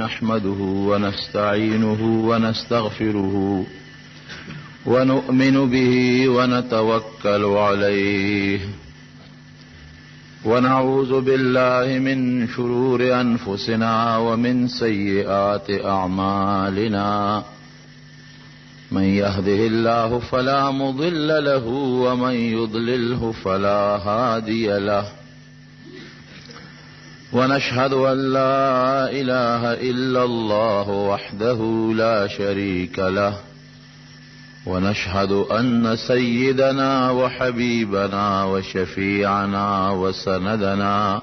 نحمده ونستعينه ونستغفره ونؤمن به ونتوكل عليه ونعوذ بالله من شرور أنفسنا ومن سيئات أعمالنا من يهده الله فلا مضل له ومن يضلله فلا هادي له ونشهد أن لا إله إلا الله وحده لا شريك له ونشهد أن سيدنا وحبيبنا وشفيعنا وسندنا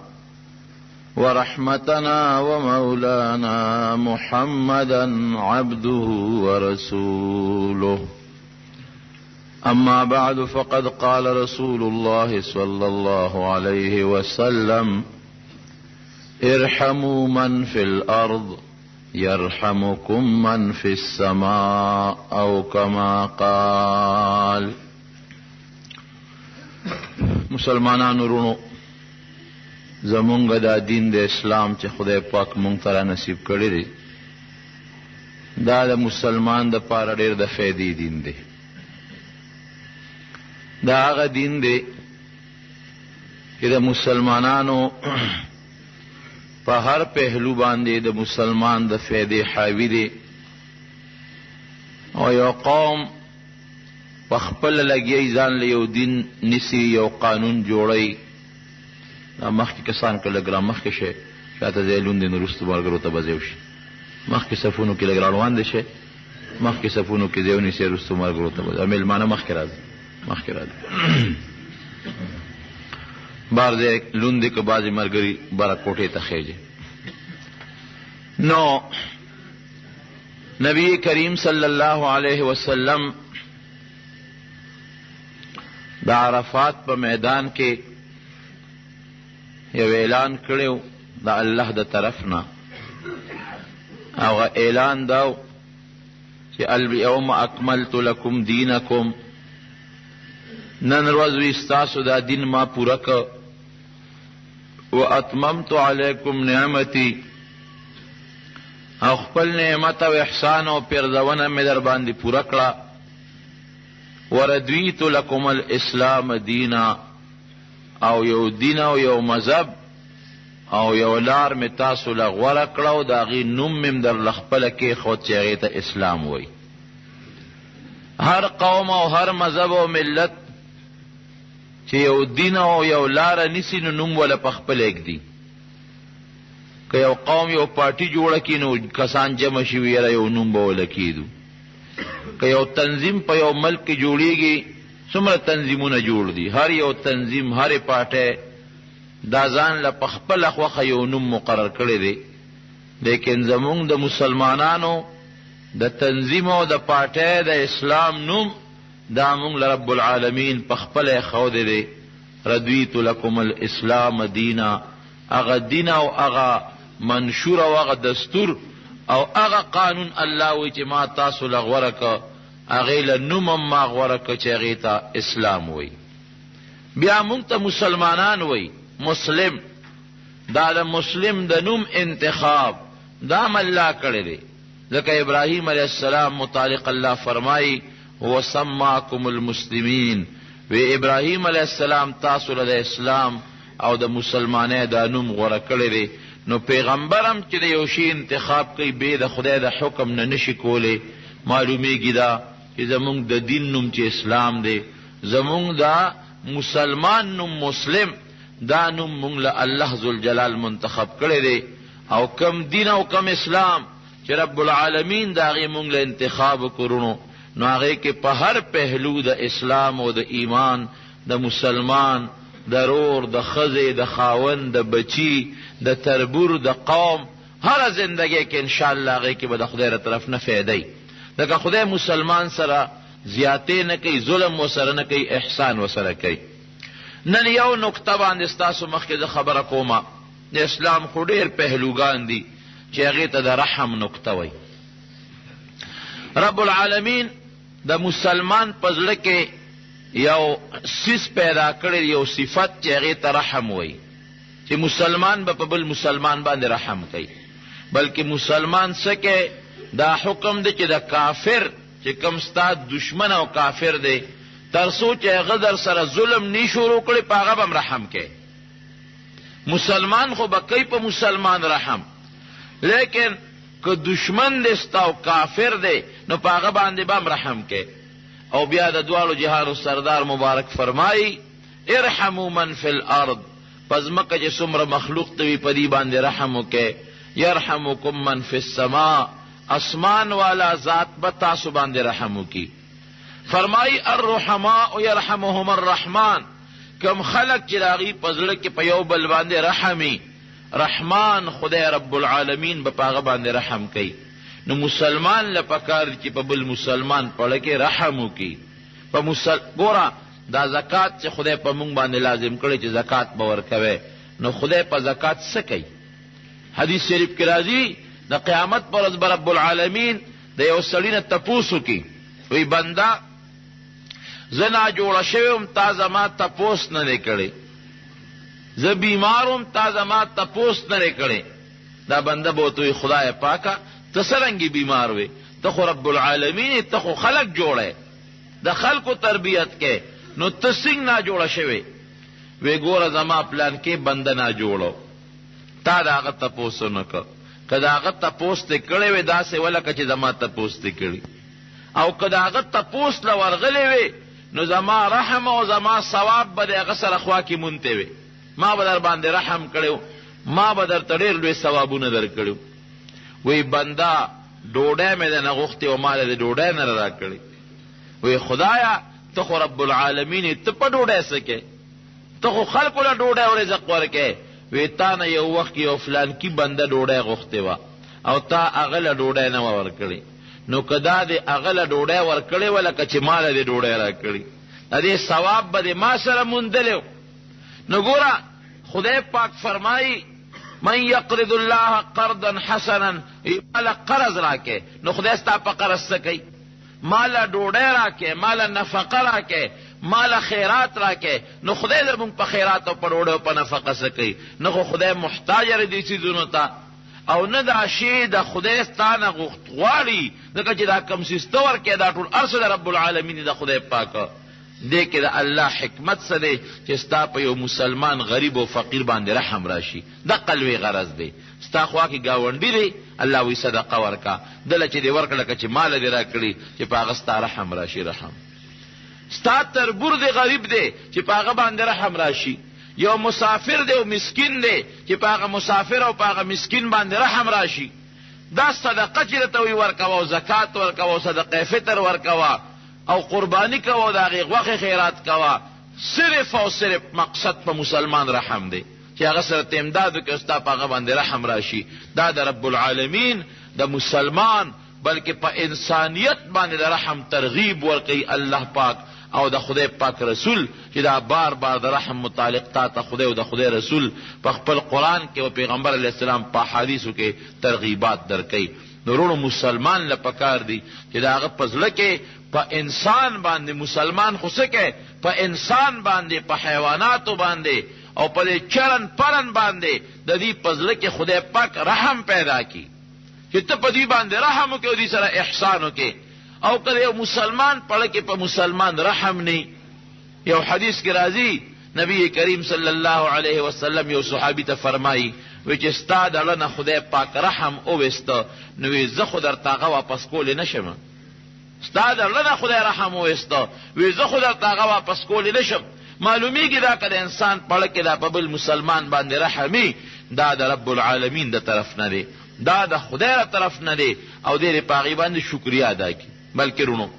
ورحمتنا ومولانا محمدا عبده ورسوله أما بعد فقد قال رسول الله صلى الله عليه وسلم ارحموا من في الأرض يرحمكم من في السماء أو كما قال. مسلمانانو رونو زمونږ دا دین د اسلام چې خدای پاک مونږ ته را نصیب کړی دی دا د مسلمان د پاره ډېر د فایدې دین دی. دا هغه دین دی چې د مسلمانانو په هر پهلو باندې د مسلمان د فایدې حاوی دی او یو قوم په خپل لګیای ځان له یو دین نیسي یو قانون جوړی. دا مخکې کسان که لږ را مخکې شي شاته ځای لوند دی نو وروستو ملګرو ته به ځای وشي. مخکې صفونو کې لږ را روان دی شي مخکې صفونو کې ځای ونیسئ وروستو ملګرو ته به مېلمانه مخکې راځي بار ځای لوند دی که بعضې ملګري بره کوټې ته خیجي. نو نبی کریم صلی الله علیه وسلم د عرفات په میدان کې یو اعلان کړی د الله د طرف نه. هغه اعلان دا چې الیوم اکملت لکم دینکم، نن ورځ وی ستاسو دا دین ما پوره که و اتممت علیکم نعمتی، او خپل نعمت او احسان او پردونه مې در باندې پوره کړه. وردویت لکم الاسلام دینا، او یو دین او یو مذهب او یو لار مې تاسو له غوره کړه او د هغې نوم مې در له خپله کېښود چې هغې ته اسلام وایي. هر قوم او هر مذهب او ملت چې یو دین او یو لاره نیسي نو نوم وله په خپل اږدي. که یو قوم یو پارټي جوړه کړي نو کسان جمع شي وي یاره یو نوم به وله کېدو. که یو تنظیم په یو ملک کې جوړېږي څومره تنظیمونه جوړ دي، هر یو تنظیم هرې پارټۍ دا ځان له په خپله خوښه یو نوم مقرر کړی دی. لیکن زمونږ د مسلمانانو د تنظیم او د پارټۍ د اسلام نوم دا مونږ له رب العالمین په خپله یې ښودی دی. رضیت لکم الاسلام دینا، هغه دین او هغه منشور او هغه دستور او هغه قانون الله وی چې ما تاسو له غوره که هغې له نوم هم ما غوره که چې هغې ته اسلام وی. بیا مونږ ته مسلمانان وی مسلم. دا د مسلم د نوم انتخاب دا هم الله کړی دی. ځکه ابراهیم علیه السلام متعلق الله فرمایي وسماکم المسلمین، وی ابراهیم علیه السلام تاسو له د اسلام او د مسلمانۍ دا نوم غوره کړی دی. نو پیغمبر هم چې د یو شي انتخاب کوي بې د خدای د حکم نه نشي کولی. معلومیږي دا چې زمونږ د دین نوم چې اسلام دی، زمونږ دا مسلمان نوم مسلم، دا نوم مونږ له الله ذوالجلال منتخب کړی دی. او کم دین او کم اسلام چې رب العالمین د هغې مونږ له انتخاب وکړو نو هغې کې په هر پهلو د اسلام او د ایمان د مسلمان د رور د ښځې د خاوند د بچي د تربور د قوم هره زندګۍ کې انشاءالله هغې کې به د خدای را طرف نه فایده. ځکه خدای مسلمان سره زیاتې نه کوي، ظلم ورسره نه کوي، احسان ورسره کوي. نن یو نکته باندې ستاسو مخکې زه خبره کومه. د اسلام خو ډېر پهلوګان دي چې هغې ته د رحم نکته وایي. رب العالمین د مسلمان په زړه کې یو سیس پیدا کړی، یو صفت چې هغې ته رحم وایي، چې مسلمان به په بل مسلمان باندې رحم کوي. بلکې مسلمان سکه دا حکم دی چې د کافر چې کوم ستا دشمن او کافر دی تر څو چې هغه در سره ظلم نی شروع کړي په هغه به هم رحم کوي. مسلمان خو به کوي په مسلمان رحم، لیکن که دشمن دی ستا او کافر دی نو په هغه باندې به هم رحم کوي. او بیا د دواړو جهانو سردار مبارک فرمایي ارحموا من فی الارض، پس مکه چې څومره مخلوق ته وي په دې باندې رحم وکړي. یرحمکم من فی السماء، اسمان والا ذات به تاسو باندې رحم وکړي. فرمایي الرحماء یرحمهم الرحمن، کم خلق چې د هغوی په زړه کې په یو بل باندې رحمي، رحمان خدای رب العالمین به په هغه باندې رحم کوي. نو مسلمان له پکار چې په بل مسلمان پړه کې رحم وکړي. ګوره دا زکات چې خدای په مونږ باندې لازم کړی چې زکات به ورکوي، نو خدای په زکات څه کوي؟ حدیث شریف کې راځي د قیامت پر ورځ به رب العالمین د یو سړي نه تپوس وکړي، وی بنده زه ناجوړه شوی وم تا زما تپوس نه دی کړی، زه بیمار وم تا زما تپوس نه دی کړی. دا بنده به ورته وی خدای پاکه ته څرنګې بیمار وې؟ ته خو رب العالمین، ته خو خلق جوړی، د خلقو تربیت کې، نو ته څنګه ناجوړه شوی؟ وی ګوره زما پلان کې بنده ناجوړو، تا د هغه تپوس ونه کړ. که د هغه تپوس دې کړی وی داسې ولکه چې زما تپوس دې کړي، او که د هغه تپوس له ورغلی وی نو زما رحم او زما ثواب به د هغه سره خوا کې مونتی وی. ما به در باندې رحم کړی، ما به درته ډېر لوی ثوابونه در کړي. وی بنده ډوډۍ مې دنه غوښتې او ما د ډوډۍ نه را کړې. وی خدایا ته خو رب العالمین، ته په ډوډۍ څه کې؟ ته خو خلکو له ډوډۍ او رزق ورکې. وی تا نه یو وخت یو فلانکي بنده ډوډۍ غوښتې وه او تا هغه له ډوډۍ نه وه ورکړې، نو که دا دې هغه له ډوډۍ ورکړې وه لکه چې ما له دې ډوډۍ را کړې، د دې ثواب به دې ما سره موندلی. نو ګوره خدای پاک فرمایي من یقرض الله قرضا حسنا، مالا قرض راکې، نو خدای ستا په قرض څه کوي؟ مالا ډوډۍ راکې، مالا نفقه راکې، مالا خیرات راکې، نو خدای زمونږ په خیرات او په ډوډۍ او په نفقه څه کوي؟ نه خو خدای محتاج دی دې څیزونو ته، او نه دا شی د خدای ستا نه غواړي، ځکه چې دا کوم څیز ته ورکې دا ټول هر څه د رب العالمین د خدای پاکه. دې کې د الله حکمت څه دی چې ستا په یو مسلمان غریب او فقیر باندې رحم راشي. دقه لوی غرض دی. ستا خوا کې ګاونډي دی، الله وی صدقه ورکا، دله چې دې ورکړه که چې مال دې را کړي چې په هغه ستا رحم راشي. رحم ستا تربور دی غریب دی چې په هغه باندې رحم راشي. یو مسافر دی او مسکین دی چې په هغه مسافر او په هغه مسکین باندې رحم راشي. دا صدقه چې درته وی ورکوه او زکات ورکوه او صدقه فطر ورکوه او قربانی کوه او د هغې غوښې خیرات کوه، صرف او صرف مقصد په مسلمان رحم دی چې هغه سره ته امداد وکړې او ستا په هغه باندې رحم راشي. دا د رب العالمین د مسلمان بلکې په انسانیت باندې د رحم ترغیب ورکوي الله پاک او د خدای پاک رسول چې دا بار بار د رحم متعلق تا ته خدای او د خدای رسول په خپل قرآن کې او پیغمبر علیه السلام په حدیثو کې ترغیبات درکوي. نو وروڼو مسلمان له پکار دی چې د هغه په زړه کې په انسان باندې، مسلمان خو څه کوي؟ په انسان باندې، په حیواناتو باندې او په دې چرن پرن باندې د دې په زړه کې خدای پاک رحم پیدا کړي چې ته په دې باندې رحم وکړې او دې سره احسان وکړې. او که یو مسلمان پړه کې په مسلمان رحم نه، یو حدیث کې راځي نبی کریم صلی الله علیه وسلم یو صحابي ته فرمایي وی چې ستا د زړه نه خدای پاک رحم وویسته، نو وی زه خو درته هغه واپس کولی نشم. ستا د زړه نه خدای رحم وویسته، وی زه خو درته هغه واپس کولی نشم. معلومیږي دا که د انسان پړه کې دا په بل مسلمان باندې رحمي، دا د رب العالمین د طرف نه دی، دا د خدای له طرف نه دی او دې په هغې باندې شکریه ادا کړي. بلکې رونو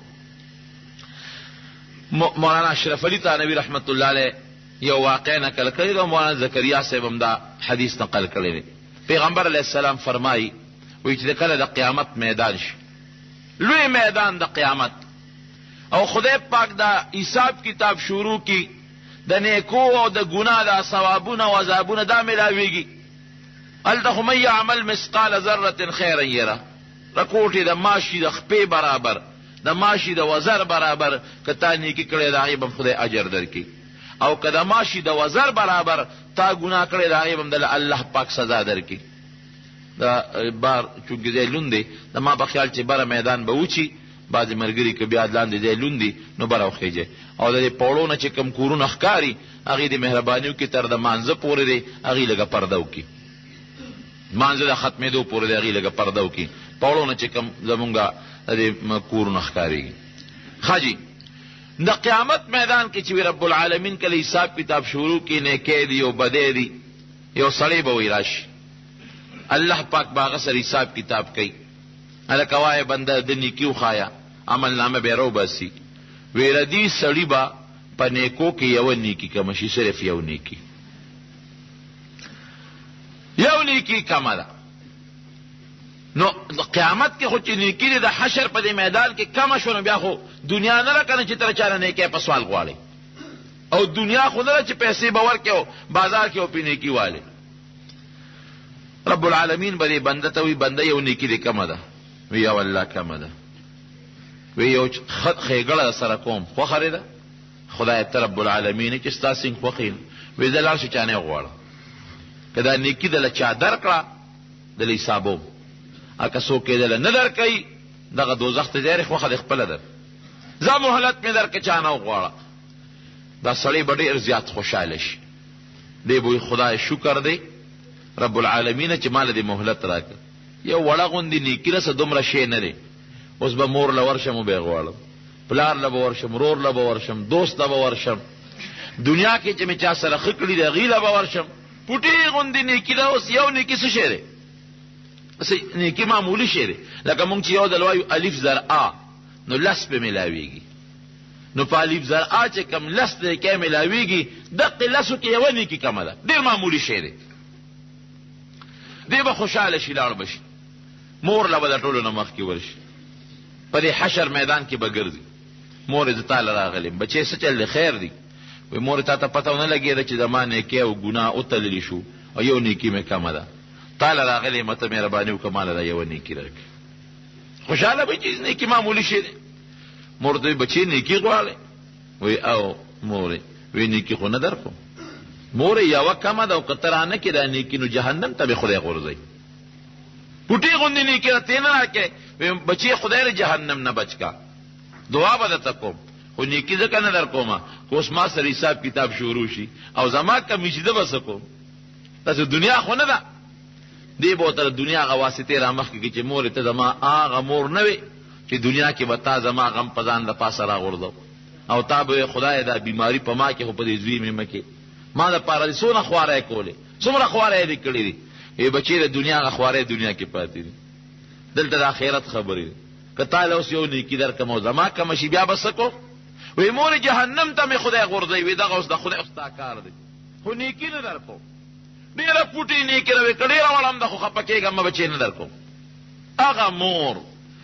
مولانا اشرف علي تانوي رحمت الله علیه یو واقع نقل کړی دی، مولانا زکریا صاحب هم دا حدیث نقل کړی دی. پیغمبر علیه السلام فرمایي وی چې کله د قیامت میدان شي، لوی میدان د قیامت، او خدای پاک دا حساب کتاب شروع کی، د نیکو او د ګناه د ثوابونه او عذابونه دا ملاویږي. هلته خو من یعمل مثقال ذره خیرا یره، رکوټې د ماشي د خپې برابر، د ماشي د وزر برابر که تا نیکي کړې د هغې به خدای اجر درکړي، او که د ماشي د وزر برابر تا ګناه کړې د هغې به الله پاک سزا درکړي. دا بار چونکې ځای لوند دی د ما په خیال چې بره میدان به وچي بعضې ملګري که بیا لاندې ځای لوند دي نو بره وخیږئ او د دې پوړو نه چې کوم کورونه ښکاري هغې د مهرباني وکړي تر د مانځه پورې دی هغې لږه پرده وکړي مانځه د ختمېدو پورې دی هغې لږه پرده وکړي پوړو نه چې کوم زمونږ د دې کورونه ښکارېږي. ښه جي د قیامت میدان کې چې وي رب العالمین کله حساب کتاب شروع کړي نیکی دي او بدی دي یو سړی به وایي راشي الله پاک به هغه سره حساب کتاب کوي هلکه وایه بنده د نیکي وښایه عمل نامه به یې راوباسي ویره دې سړي به په نیکو کې یوه نیکي کمه شي صرف یو نیکي کمه ده نو قیامت کې خو چې نیکي دی د حشر په دې میدان کې کمه شو نو بیا خو دنیا نه ده که نه چې ته چاره نیکی په سوال غواړې او دنیا خو نه ده چې پیسې به ورکې او بازار کې او پې نیکي والې رب العالمین به دې بنده ته وي بنده یو نیکي دی کمه ده وی یو الله کمه ده وی یو ښېګړه سره کوم خوښه ده خدای ته رب العالمین چې ستا څنګ خوښ یم وی زه لاړ شي چا نه غواړم که دا نیکي دله چا درکړه دله حسابوم اکه څوک یې دله نه درکوي دغه دوزخ ته ځای خوښه دې خپله ده زه مهلت مې درکړه چا نه وغواړه دا سړی به ډېر زیات خوشحاله شي دی به خدای شکر دی رب العالمین چې ماله دې مهلت راکړه یو وړه غوندې نیکي رسه دومره شی نه دی اوس به مور له ورشم و به یې غواړم پلار له به ورشم رور له به ورشم دوست له به ورشم دنیا کې چې مې چا سره ښه کړي دی هغې له به ورشم پوټې غوندې نیکي ده اوس یو نیکي څه شی دی نیکي معمولي شی دی لکه مونږ چې یو ځل وایو الف زر آ نو لس پې میلاویږي نو په الف زر آ چې کم لس نیکۍ میلاویږي دقې لسو کې یوه نیکي کمه ده ډېر معمولي شی دی دی به خوشحاله شي لاړ به شي مور له به د ټولو نه مخکې ورشي په دې حشر میدان کې به ګرځي مور یې زه تاله راغلم بچې څه چل دی خیر دی وی مور تا ته پته ونه لګېده چې زما نیکۍ او ګناه وتللی شو او یو نیکي مې کمه ده تاله راغلی یم ته مهرباني وکړه ماله دا یوه نیکي راکړي خوشحاله به چې نیکي معمولي شی دی مور ته وی بچې نیکي غواړې وی او مورې وی نیکي خو نه درکوم مورې یوه کمه ده او که ته رانه کړې دا نیکي نو جهنم ته به خدای غورځوي پوټې غوندې نیکي راته نه راکړې وی بچې خدای له جهنم نه بچ کا دعا به درته کوم خو نیکي ځکه نه در کومه که اوس ما سره حساب کتاب شروع شي او زما کمی شي ده به څه کوم تاسو دنیا خو نه ده دی به ورته د دنیا هغه واسطې را مخکې کړي چې مورې ته زما هغه مور نه وې چې دنیا کې به تا زما غم په ځان د پاسه راغورځو او تا به خدای دا بیماري په ما کې خو په دې زوی مې مه کې ما دپاره دې څونه خواری کولې څومره خواری دې کړي دي ای بچې د دنیا هغه خواری دنیا کې پاتې دي دلته د آخرت خبرې دي که تا له اوس یو نیکي درکړم او زما کمه شي بیا به څه کوم وی مور جهنم ته مې خدای غورځوي وی دغه اوس د خدای ستا کار دی خو نیکي نه در کوم ډېره پوټې نیکي راوې که ډېره وړم ده خو خفه کېږم مه بچې نه در کوم هغه مور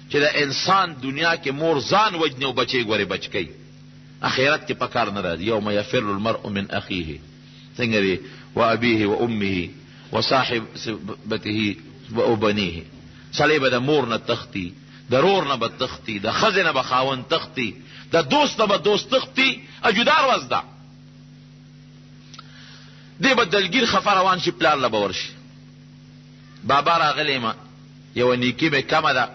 چې د انسان دنیا کې مور ځان وجني او بچې ګورې بچ کوي اخرت کې په کار نه راځي یوم یفر المرء من اخیه څنګه دی و ابیه و امه و صاحبته و بنیه سړی به د مور نه تښتي د رور نه به تښتي د ښځې نه به خاوند تښتي د دوست نه به دوست تښتي اجودار وزده دی به دلګیر خفه روان شي پلار له به ورشي بابا راغلی ما یوه نیکي مې کمه ده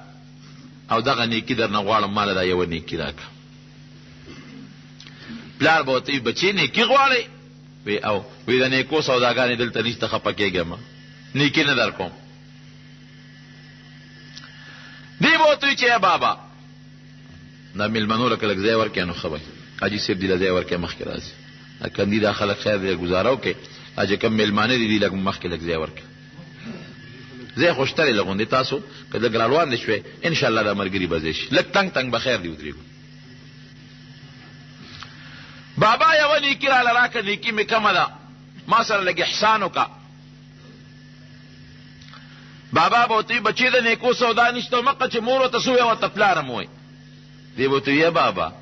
او دغه نیکي در نه غواړم ماله دا یوه نیکي راکړه پلار به ورته وي بچې نیکي غواړئ وی او وی د نیکو سوداګانې دلته نشته خفه کېږم نیکي نه در کوم دی به ورته وي چې بابا دا مېلمنو لکه لږ ځای ورکړې نو ښه به حاجي صاحب دې له ځای ورکړې مخکې راځي کندي دا خلک خیر دی ګزاره وکړې چې کوم مېلمانه دي دي لږ مخکې لږ ځای ورکړې ځای خو شته دی لږ غوندې تاسو که لږ راروان دې شوې انشاءالله دا ملګري به ځای شي لږ تنګ تنګ به خیر دی ودرېږو بابا یوه نیکي راله راکړه نیکي مې کمه ده ما سره لږ احسان وکړه بابا به ورته وي بچې د نیکو سودا نشته مقه چې مور ورته څه ووایه ورته پلار هم ووایي دی به ورته وي بابا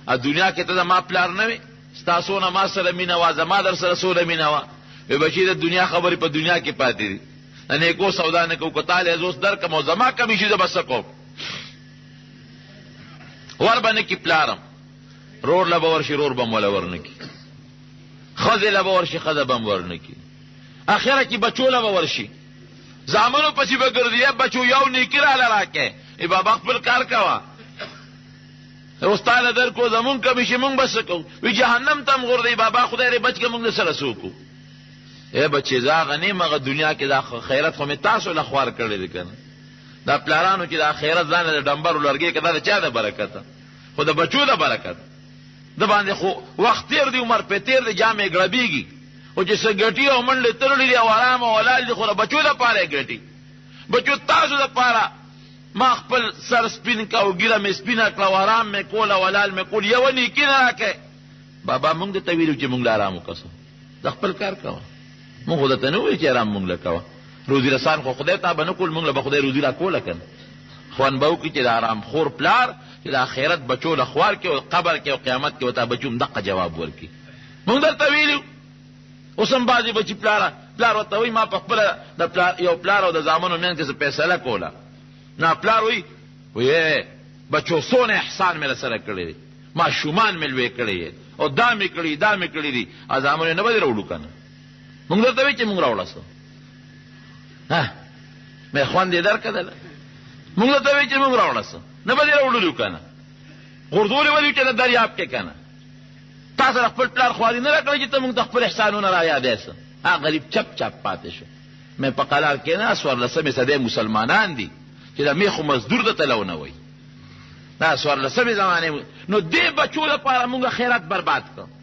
دنیا کې ته زما پلار نه وې ستا څونه ما سره مینه وه زما در سره څونه مینه وه وی بچې د دنیا خبرې په دنیا کې پاتې دي د نیکو سودا نه کوو که تا له زه اوس درکړم او زما کمی شي زه به څه کوم ور به نه کي پلارم رور له به ورشي رور به م وله ورنه کي ښځې له به ورشي ښځه به م ورنه کي اخره کې بچو له به ورشي زامنو پسې به ګرځي بچو یو نیکي راله راکې ای بابا خپل کار کوه استاد در کو زمون کمی شي مونږ بس کو وی جهنم تم غردی بابا خدای ری بچ کې مونږ سره سوکو اے بچی زاغه نه مغه دنیا کې دا خیرت خو می تاسو له خوار کړی دي کنه دا پلارانو چې دا خیرت ځان له ډمبر ولرګي کې دا چا د برکت خو د بچو د برکت د باندې خو وخت تیر دی عمر په تیر دی جامې ګړبيږي او چې سګټي او منډه ترلې دی او آرام او ولال دي خو بچو د پاره ګټي بچو تاسو د پاره ما خپل سر سپین کا او ګیره مې سپینه کړه آرام مې کول او ولال مې کول یو نیکی نه راکې بابا مونږ ته ویلو چې مونږ آرام وکړو د خپل کار کوه مونږ ته نه ویل چې آرام مونږ لکوه روزي رسان خو خدای ته باندې کول مونږ به خدای روزي را کوله کنه خوان به وکړي چې د آرام خور پلار چې د آخرت بچو له خوار کې او قبر کې او قیامت کې وتا بچوم دغه جواب ورکړي مونږ درته ویلو اوس هم بعضې بچي پلار ورته وایي ما په خپله د پلار یو پلار او د زامنو منځ کې څه فیصله کوله نه پلار وایي بچو څونه احسان مې سره کړی دی ماشومان مې لوی کړی او دا مې کړي دي زامنو نه به دې راوړو که نه مونږ درته وایي چې مونږ راوړه مې خوند یې درکړله مونږ درته وایي چې مونږ راوړه نه به دې راوړلو که نه غورځولې ولي چې د دریاب کې که نه تا سره خپل پلار خواري نه راکړی چې ته مونږ ته خپل احسانونه را یادې څه غریب چپ پاتې شو مې په قلار کې نه 14مې صدۍ مسلمانان دي چې د میخو مزدور د تلو نه وایي دا 14مې زمانې نو دې بچو لپاره مونږ خیرات برباد کړو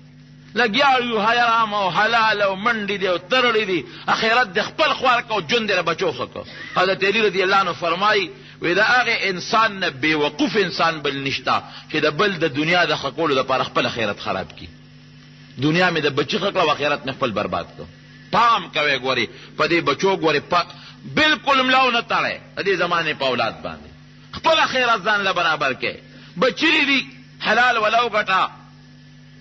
لګیا یو حرام او حلال او منډې دي او ترړې دي اخرت د خپل خوار کو جون دې بچو خکو حضرت علی رضی الله عنه فرمایي وی دا هغه انسان نه بیوقوف انسان بل نشتا چې د بل د دنیا د خکولو لپاره خپل خیرت خراب کی دنیا مې د بچی خکړه او آخرت مې خپل برباد کړ پام کوي ګوري په دې بچو ګوري بالکل ملاو نه تاړي د دې زمانه په اولاد باندې خپل خیرت ځان له برابر کې بچی دي حلال ولو غټا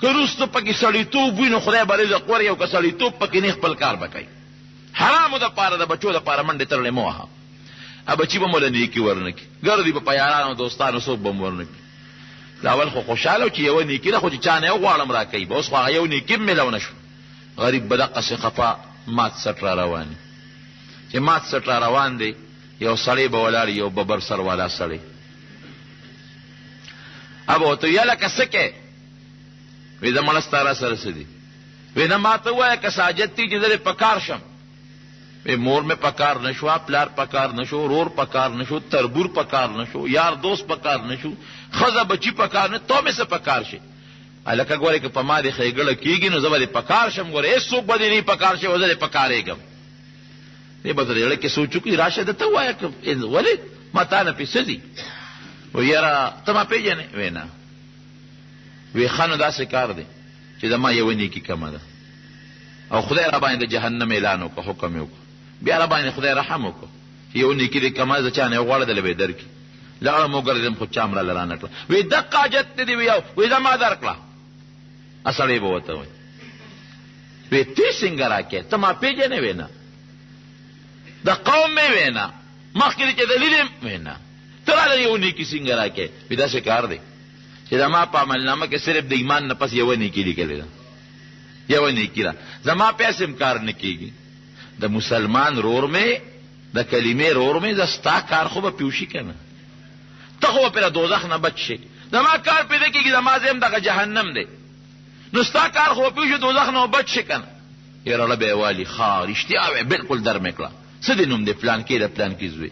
کروست پکې سړیتوب وینو خدای به رزق وري او که سړیتوب پکې نه خپل کار وکړي حرامو د پاره د بچو د پاره منډه ترلې موها ا بچی به مولا نیکی ورنکي ګردي په یارانو دوستانو سو به ورنکي دا اول خو خوشاله چې یو نیکی نه خو چې چانه یو غواړم راکې به اوس خو یو نیکی ملونه شو غریب بدقه خفا مات سټ را رواني چې مات سټ را روان دي یو سړی به ولاړ یو ببر سر والا سړی ابو ته یاله کسکه وې د ملستاره سره سدي وې نه ماته وای که ساجدتي چې دې پکار شم وې مور مې پکار نشو پلار پکار نشو رور پکار نشو تربور پکار نشو یار دوست پکار نشو خزه بچی پکار نه تو مې څه پکار شي الکه ګوره که په ما دې خېګړه کیږي نو زبر پکار شم ګوره هیڅ څوک به دې نه پکار شي وزه پکارېږم دې بدرېړه کې سوچو کې راشه ته وای ولې ما تا نه پیسې و یاره ته ما پیژنې وینا وی خانو داسې کار دی چې د ما یو نیکی کمه ده او خدای را باندې جهنم اعلان وکړه حکم وکړه بیا را باندې خدای رحم وکړه یو نیکی دې کمه ده چا نه غواړه د لبې درکې لاړه مو ګرځم خو چامره لرانه کړه وی دقه حاجت دې وی وی دا ما درکړه اصلې به وته وي وی تی څنګه راکې ته ما پیژنې وینا د قوم مې وینا مخکې چې دلیل وینا تراله یو نیکی څنګه راکې وی دا څه کار دی چې زما په عملنامه کې صرف د ایمان نه پس یو نیکی لیکلې ده یو نیکی ده زما په اسم کار نه کیږي د مسلمان رور مې د کلمې رور مې زستا کار خو به پیوشي کنه ته خو په دوزخ نه بچ شي زما کار پیدا کیږي زما زم دغه جهنم دی نو ستا کار خو پیوشي دوزخ نه بچ شي کنه یاره له به والی خار اشتیا بالکل در میکړه څه دینوم دی پلان کې د پلان کې زوی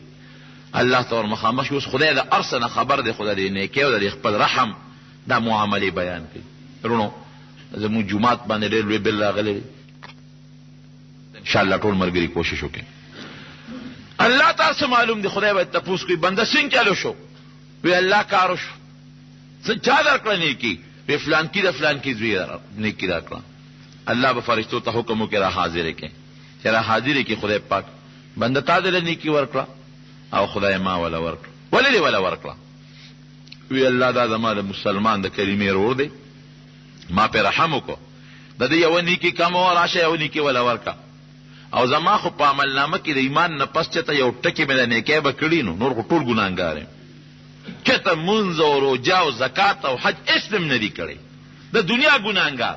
الله تعالی مخامخ اوس خدای د ارسنه خبر دی خدای دې نیکی او د خپل رحم دا معاملې بیان کړي رونو زموږ جمعات باندې ډېر لوی بل راغلی ان شاء الله ټول مرګري کوشش وکړي الله تاسو معلوم دی خدای به تاسو کوئی بنده څنګه چالو شو وی الله کارو شو څه چا درکړه نیکی وی فلان کی د فلان کی زوی نیکی درکړه الله به فرشتو ته حکم وکړي را حاضر کړي چې را حاضر کړي خدای پاک بنده تا دې نیکی ورکړه او خدای ما ولا ورکړه ولې ولا ورکړه وی الله دا زما د مسلمان د کلمې رور دی ما په رحم وکړه د دې یو نیکی کم او راشه یو نیکی ولا ورکا او زما خو په عمل نامه کې د ایمان نه پس چته یو ټکی مې د نیکی به کړی نو نور ټول ګناګار یم چته منځ او روزه او زکات او حج اسلام نه دی کړی د دنیا ګناګار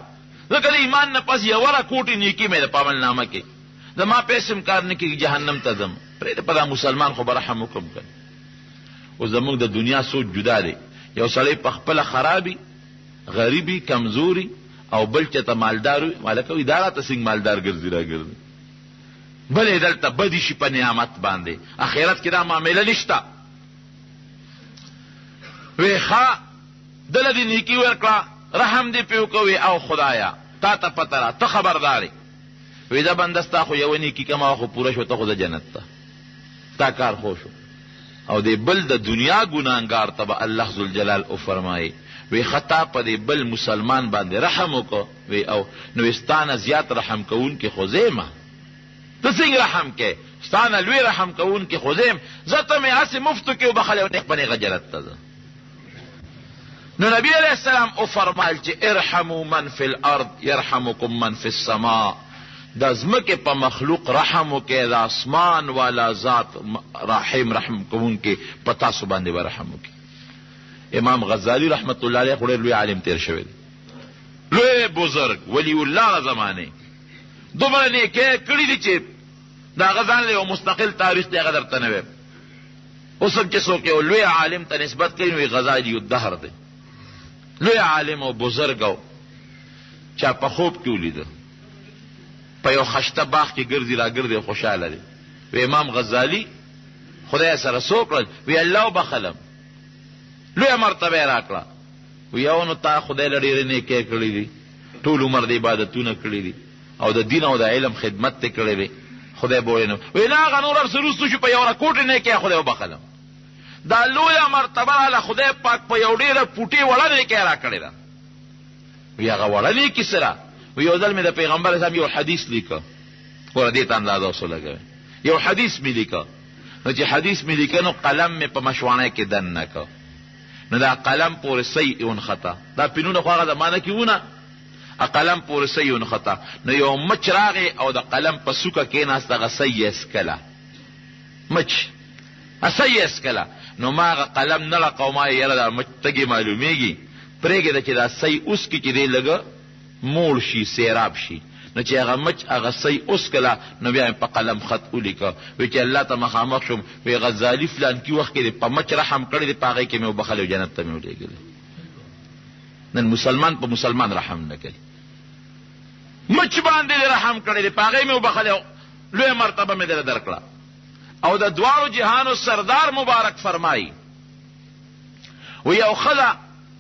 ځکه د ایمان نه پس یو را کوټی نیکی مې د عمل نامه کې زما په اسم کار نه کې جهنم ته ځم پرېږده په دا مسلمان خو به رحم وکړم که اوس زموږ د دنیا سوچ جدا دی یو سړی په خپله خرابي غریبي کمزوري او بل چېته مالدار وي مالکه وي دا راته څنګه مالدار ګرځي راګرځي بل یې دلته بدي شي په نعمت باندې اخرت کې دا معامله نشته وی ښه دله دې نیکي ورکړه رحم دې پې وکوي او خدایا تا ته پته را ته خبردارې وی دا بنده ستا خو یوه نیکي کمه خو پوره شو ته خو د جنت ته تا کار خو شو او دې بل د دنیا ګناهګار ته به الله ذوالجلال وفرمایي وی خطا په دې بل مسلمان باندې رحم وکړه وی او نو ستا نه زیات رحم کوونکي خو زیمه ته څنګه رحم کې ستا نه لوی رحم کوونکي خو زیم زه ته مې هسې مفتو کې وبخلی او نیغ په نیغه جنت ته ځه نو نبی علیہ السلام وفرمایل چې ارحموا من فی الارض یرحمکم من فی السماء د ځمکې په مخلوق رحم وکړئ د اسمان والا ذات رحم کوونکي په تاسو باندې به رحم وکړي امام غزالی رحمت الله علیه خو ډېر لوی عالم تیر شوی دی لوی بزرگ ولی الله زمانه دومره نیکۍ کړي دي چې د هغه ځان له یو مستقل تاریخ دی هغه درته نه وایم اوس هم چې څوک یو لوی عالم ته نسبت کوي نو غزالی الدهر دی لوی عالم او بزرگ او چا په خوب کې ولیده په یو خشته باغ کې ګرځي را ګرځي خوشحاله دی وی امام غزالی خدای سره څه وکړل وی الله وبخلم لویه مرتبه یې راکړه وی یو نو تا خدای له ډېرې نیکۍ کړي دي ټول عمر د عبادتونه کړي دي او د دین او د علم خدمت ته کړی دی خدای به نه وی نه هغه نور هر څه وروستو شو په یوه کوټې نیکۍ خدای وبخلم دا لویه مرتبه راله خدای پاک په یو ډېره پوټې وړه نیکۍ راکړې ده وی هغه وړه نیکي سره وی یو ځل مې د پیغمبر اسلام یو حدیث لیکه ګوره دې ته اندازه اوسه لګوئ یو حدیث مې لیکه نو چې حدیث مې لیکه نو قلم مې په مشوانۍ کې دن نه که نو دا قلم پورې سی ونخته دا پینونه خو هغه زمانه کې وونه قلم پورې سی ونخته نو یو مچ راغی او د قلم په سوکه کېناست هغه سی یې اسکله مچ سی یې اسکله نو ما هغه قلم نه لقه او ما یې یاره دا مچ تګې معلومېږي پرېږده چې دا سی اوس کې چې دی لږه موړ شي سیراب شي نو چې هغه مچ هغه سی اوس کله نو بیا په قلم خط ولیکه وی چې الله ته مخامخ شم وی غزالی فلانکي وخت کې په مچ رحم کړی دی په هغې کې مې وبخلی او جنت ته مې ولېږلی نن مسلمان په مسلمان رحم نه کوي مچ باندې رحم کړی دی په هغې مې وبخلی او لویه مرتبه مې دله درکړه او د دواړو جهانو سردار مبارک فرمایي وی یو ښځه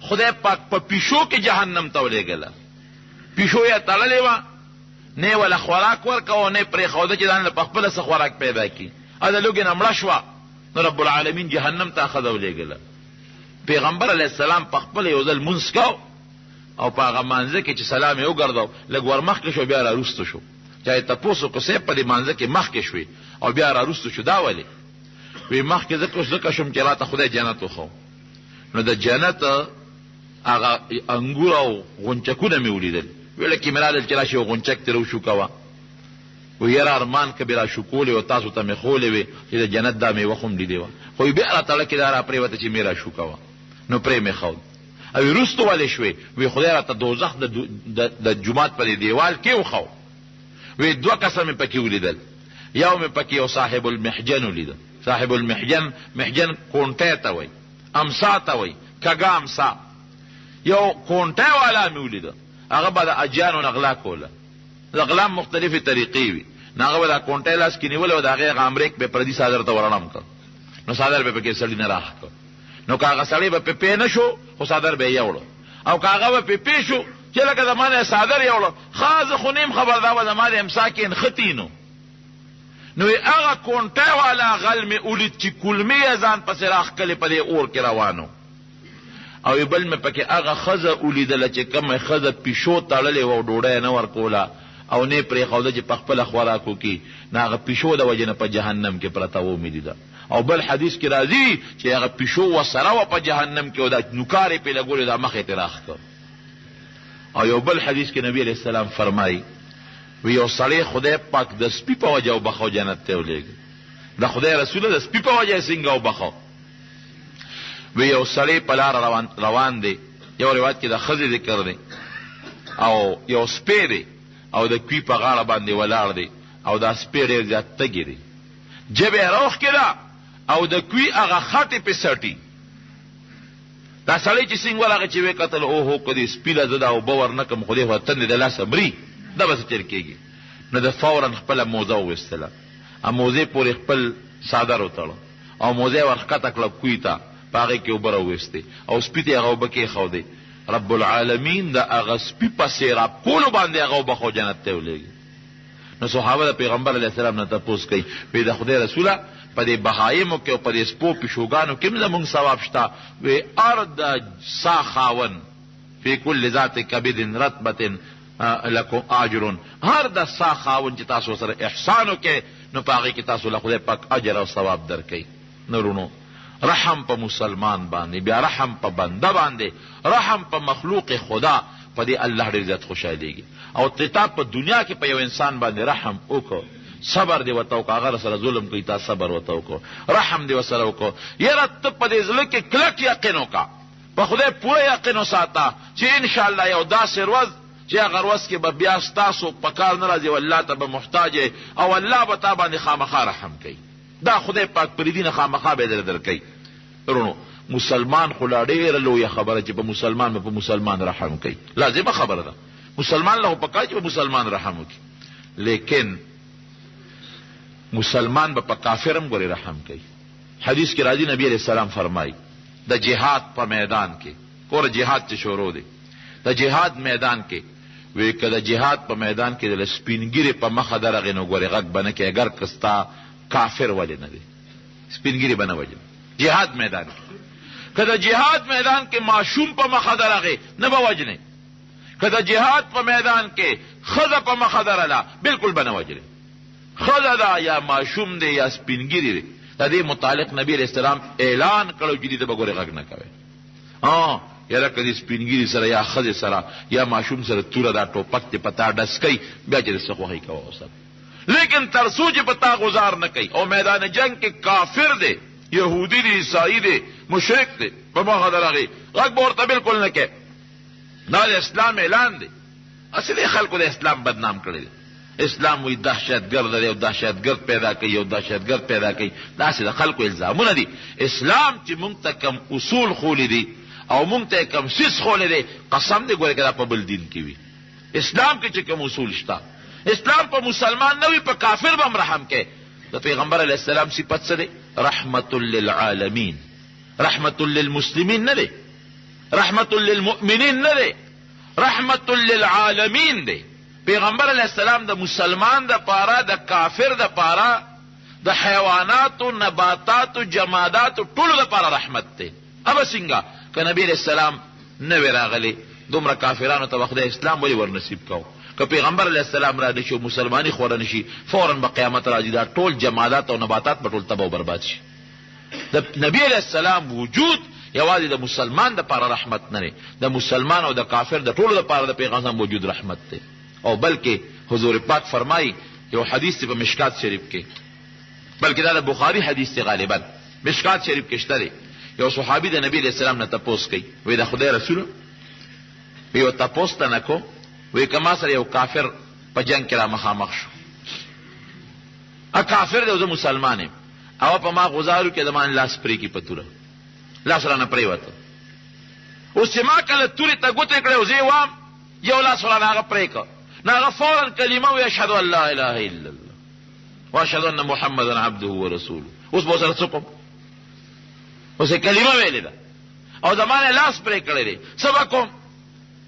خدای پاک په پیشو کې جهنم ته ولېږله پیشو یې تړلې وه نه یې وله خوراک ورکوه نه یې پرېښوده چې ځان له په خپله څه خوراک پیدا کړي دا لوږې نه مړه شوه نو رب العالمین جهنم ته ښځه ولېږله پیغمبر علیه السلام په خپله یو ځل مونځ کو او په هغه مانځه کې چې سلام یې وګرځو لږ ورمخکې شو بیا راروسته شو چا یې تپوس وکړو صاحب په دې مانځه کې مخکې شوې او بیا راروسته شو دا ولې وی مخکې ځکه شوم چې راته خدای جنت وښو نو د جنت هغه انګور او غونچکونه مې ولیدل ویله کې مې رالل چې راشي غونچک ترې وشو کوه و یاره ارمان که بې راشوکولې و تاسو ته مې ښولې وې چې د جنت دا میوه خو م لیدې وه خو بیا راته کې دا راپرېوته چې مې راشو کوه نو پرې مې ښود او وروستو ولې شوې وی خدای راته دوزخ د جومات په دې دیوال کې وښو وی دوه کسه مې پکې ولیدل یو مې پکې یو صاحب المحجن ولیده صاحب محجن کونټۍ ته وایي امسا ته وایي کږه امسا یو کونټۍ والا مې ولیده هغه به د اجیانو نه غلا کوله د غلا مختلفې طریقې وي نو هغه به دا کونټۍ لاس کې نیولی او د هغې هغه امریک به پردي څادر ته ورړم کړ نو څادر به پکې سړي نه راښ کړ نو که هغه سړی به پې پې نه شو خو څادر به یې یوړو او که هغه به پې پې شو چې لکه زما نه څادر یوړو ښه زه خو نیم خبر دا به زما د امسا کې نښتي نو هغه کونټۍ والا غل مې ولید چې کولمې یې ځان پسې راښکلې په دې اور کې روانو او بل مې پکې هغه ښځه ولیدله چې کومه ښځه پیشو تړلې وه او ډوډۍ نه ورکوله او نه یې پرېښوده چې په خپله خوراک وکړي نو هغه پیشو د وجې نه په جهنم کې پرته و مې لیده او بل حدیث کې راځي چې هغه پیشو ورسره وه په جهنم کې او دا نوکار یې پرې لګولې دا مخ یې ترې راښ کړ او یو بل حدیث کې نبی علیه السلام فرمایي وی یو سړی خدای پاک د سپي په وجه وبخو جنت ته ولېږي د خدای رسوله د سپي په وجه یې څنګه وبخو وی یو سړی په لاره روان دی یو روایت کې د ښځې ذکر دی او یو سپی دی او د کوي په غاړه باندې ولاړ دی او دا سپی ډېر زیات تږی دی جبه روخ کړه او د کوي هغه خټې په سټي دا سړی چې څنګه ورغه چې وې قتل او هو کدي سپیله زده او باور نه کوم خو دې وطن د لاسه مري دا بس تیر کېږي نو د فورا خپل موزه وستله ا موزه پورې خپل صادر وتړو او موزه ورخته کړه کوي ته پاره کې وبره وسته او سپیته هغه وبکه خو دی رب العالمین دا هغه سپی پسې را کول باندې هغه وبخو جنت ته ولېږي نو صحابه د پیغمبر علیه السلام نه تاسو کوي په د خدای رسوله په دې بهایمو کې او په دې سپو پښوګانو کې زموږ ثواب شته وی ارض ساخاون فی کل ذات کبد رطبه لکم اجر هر د ساخاون چې تاسو سره احسان وکړي نو پاغي کې تاسو له خدای پاک اجر او ثواب درکړي نورونو رحم په مسلمان باندې بیا رحم په بنده باندې رحم په مخلوق خدا په دې الله ډېر زیات خوشاليږي او ته په دنیا کې په یو انسان باندې رحم وکړه صبر دی وتاو هغه سره ظلم کوي تا صبر وتاو کو رحم دی وسره وکړه یره ته په دې ځل کې کلک یقین وکړه په خدای پوره یقین وساته چې ان شاء الله یو داسې ورځ چې هغه ورځ کې به بیا تاسو په کار نه راځي والله ته به محتاج او الله به تا باندې خامخا رحم کوي دا خدای پاک پر دې نه خامخا به درکوي ورونو مسلمان خو لا ډېره لویه خبره چې په مسلمان په مسلمان رحم کوي لازمه خبره ده مسلمان له پکای چې په مسلمان رحم وکړي لیکن مسلمان په کافرم ګوري رحم کوي حدیث کې راځي نبی علیہ السلام فرمایي د جهاد په میدان کې کور جهاد چې شروع دی د جهاد میدان کې وی کله جهاد په میدان کې د سپینګری په مخه درغې نو ګوري غږ بنه کې اگر کستا کافر ولې نه دی سپینګری بنه وجه جهاد میدان کله جهاد میدان کې معشوم په مخه درغې نه به وجنه کله جهاد په میدان کې خزه په مخه درلا بالکل بنه وجه خزه دا یا معشوم دی یا سپینګری دی د دې متعلق نبی علیہ السلام اعلان کړو چې دې ته وګوره غږ نه کوي یاره کدی سپینګری سره یا خزه سره یا معشوم سره توره دا ټوپک ته پتا ډسکای بیا چې څه خوای کوي اوسه لیکن تر سوچ پتا گزار نه کوي او میدان جنگ کې کافر دی یهودی دی عیسائی دی مشرک دی په مخه درغی غږ ورته بالکل نه کوي دا د اسلام اعلان دی اصلي خلکو د اسلام بدنام کړی دی اسلام وی دهشتګرد دی او دهشتګرد پیدا کوي او دهشتګرد پیدا کوي دا چې د خلکو الزامونه دي اسلام چې مونږ ته کم اصول خولې دي او مونږ ته کم سیس خولې دی قسم دی ګوره کدا په بل دین کې وي اسلام کې چې کوم اصول شته اسلام په مسلمان نه وي په کافر به رحم کوي د پیغمبر علیه السلام صفت څه دی رحمت للعالمین رحمت للمسلمین نه دی رحمت للمؤمنین نه دی رحمت للعالمین دی پیغمبر علیه السلام د مسلمان د پاره د کافر د پاره د حیواناتو نباتاتو جماداتو ټولو د پاره رحمت دی ابا څنګه که نبی علیہ السلام نوی راغلی دومره کافرانو ته وخت اسلام ولی ورنصیب کو که پیغمبر علیہ السلام را نشي مسلمانی خور نشي فورا به قیامت راځي دا ټول جمادات او نباتات به ټول تباہ او برباد شي د نبی علیہ السلام وجود یوازې د مسلمان د پاره رحمت نه د مسلمان او د کافر د ټولو د پاره د پیغمبر وجود رحمت دی او بلکې حضور پاک فرمایي یو حدیث په مشکات شریف کې بلکې دا د بخاری حدیث دی غالبا مشکات شریف کې شته یو صحابي د نبی علیہ السلام نه تپوس کوي وی د خدای رسول یو تپوس ته نکو وی کما سره یو کافر په جنگ کې را مخامخ شو ا کافر دی او مسلمان او په ما غزارو کې د مان لاس پرې کی پتوره لاس را نه پرې وته او چې ما کله توري ته ګوتې کړې او زه وام یو لاس را نه هغه پرې کو نه فورا کلمه وی اشهد ان لا اله الا الله واشهد ان محمدا عبده ورسوله اوس به سره څه اوس کلمه ویلې ده او زمانه لاس پرې کړی دی سبا کوم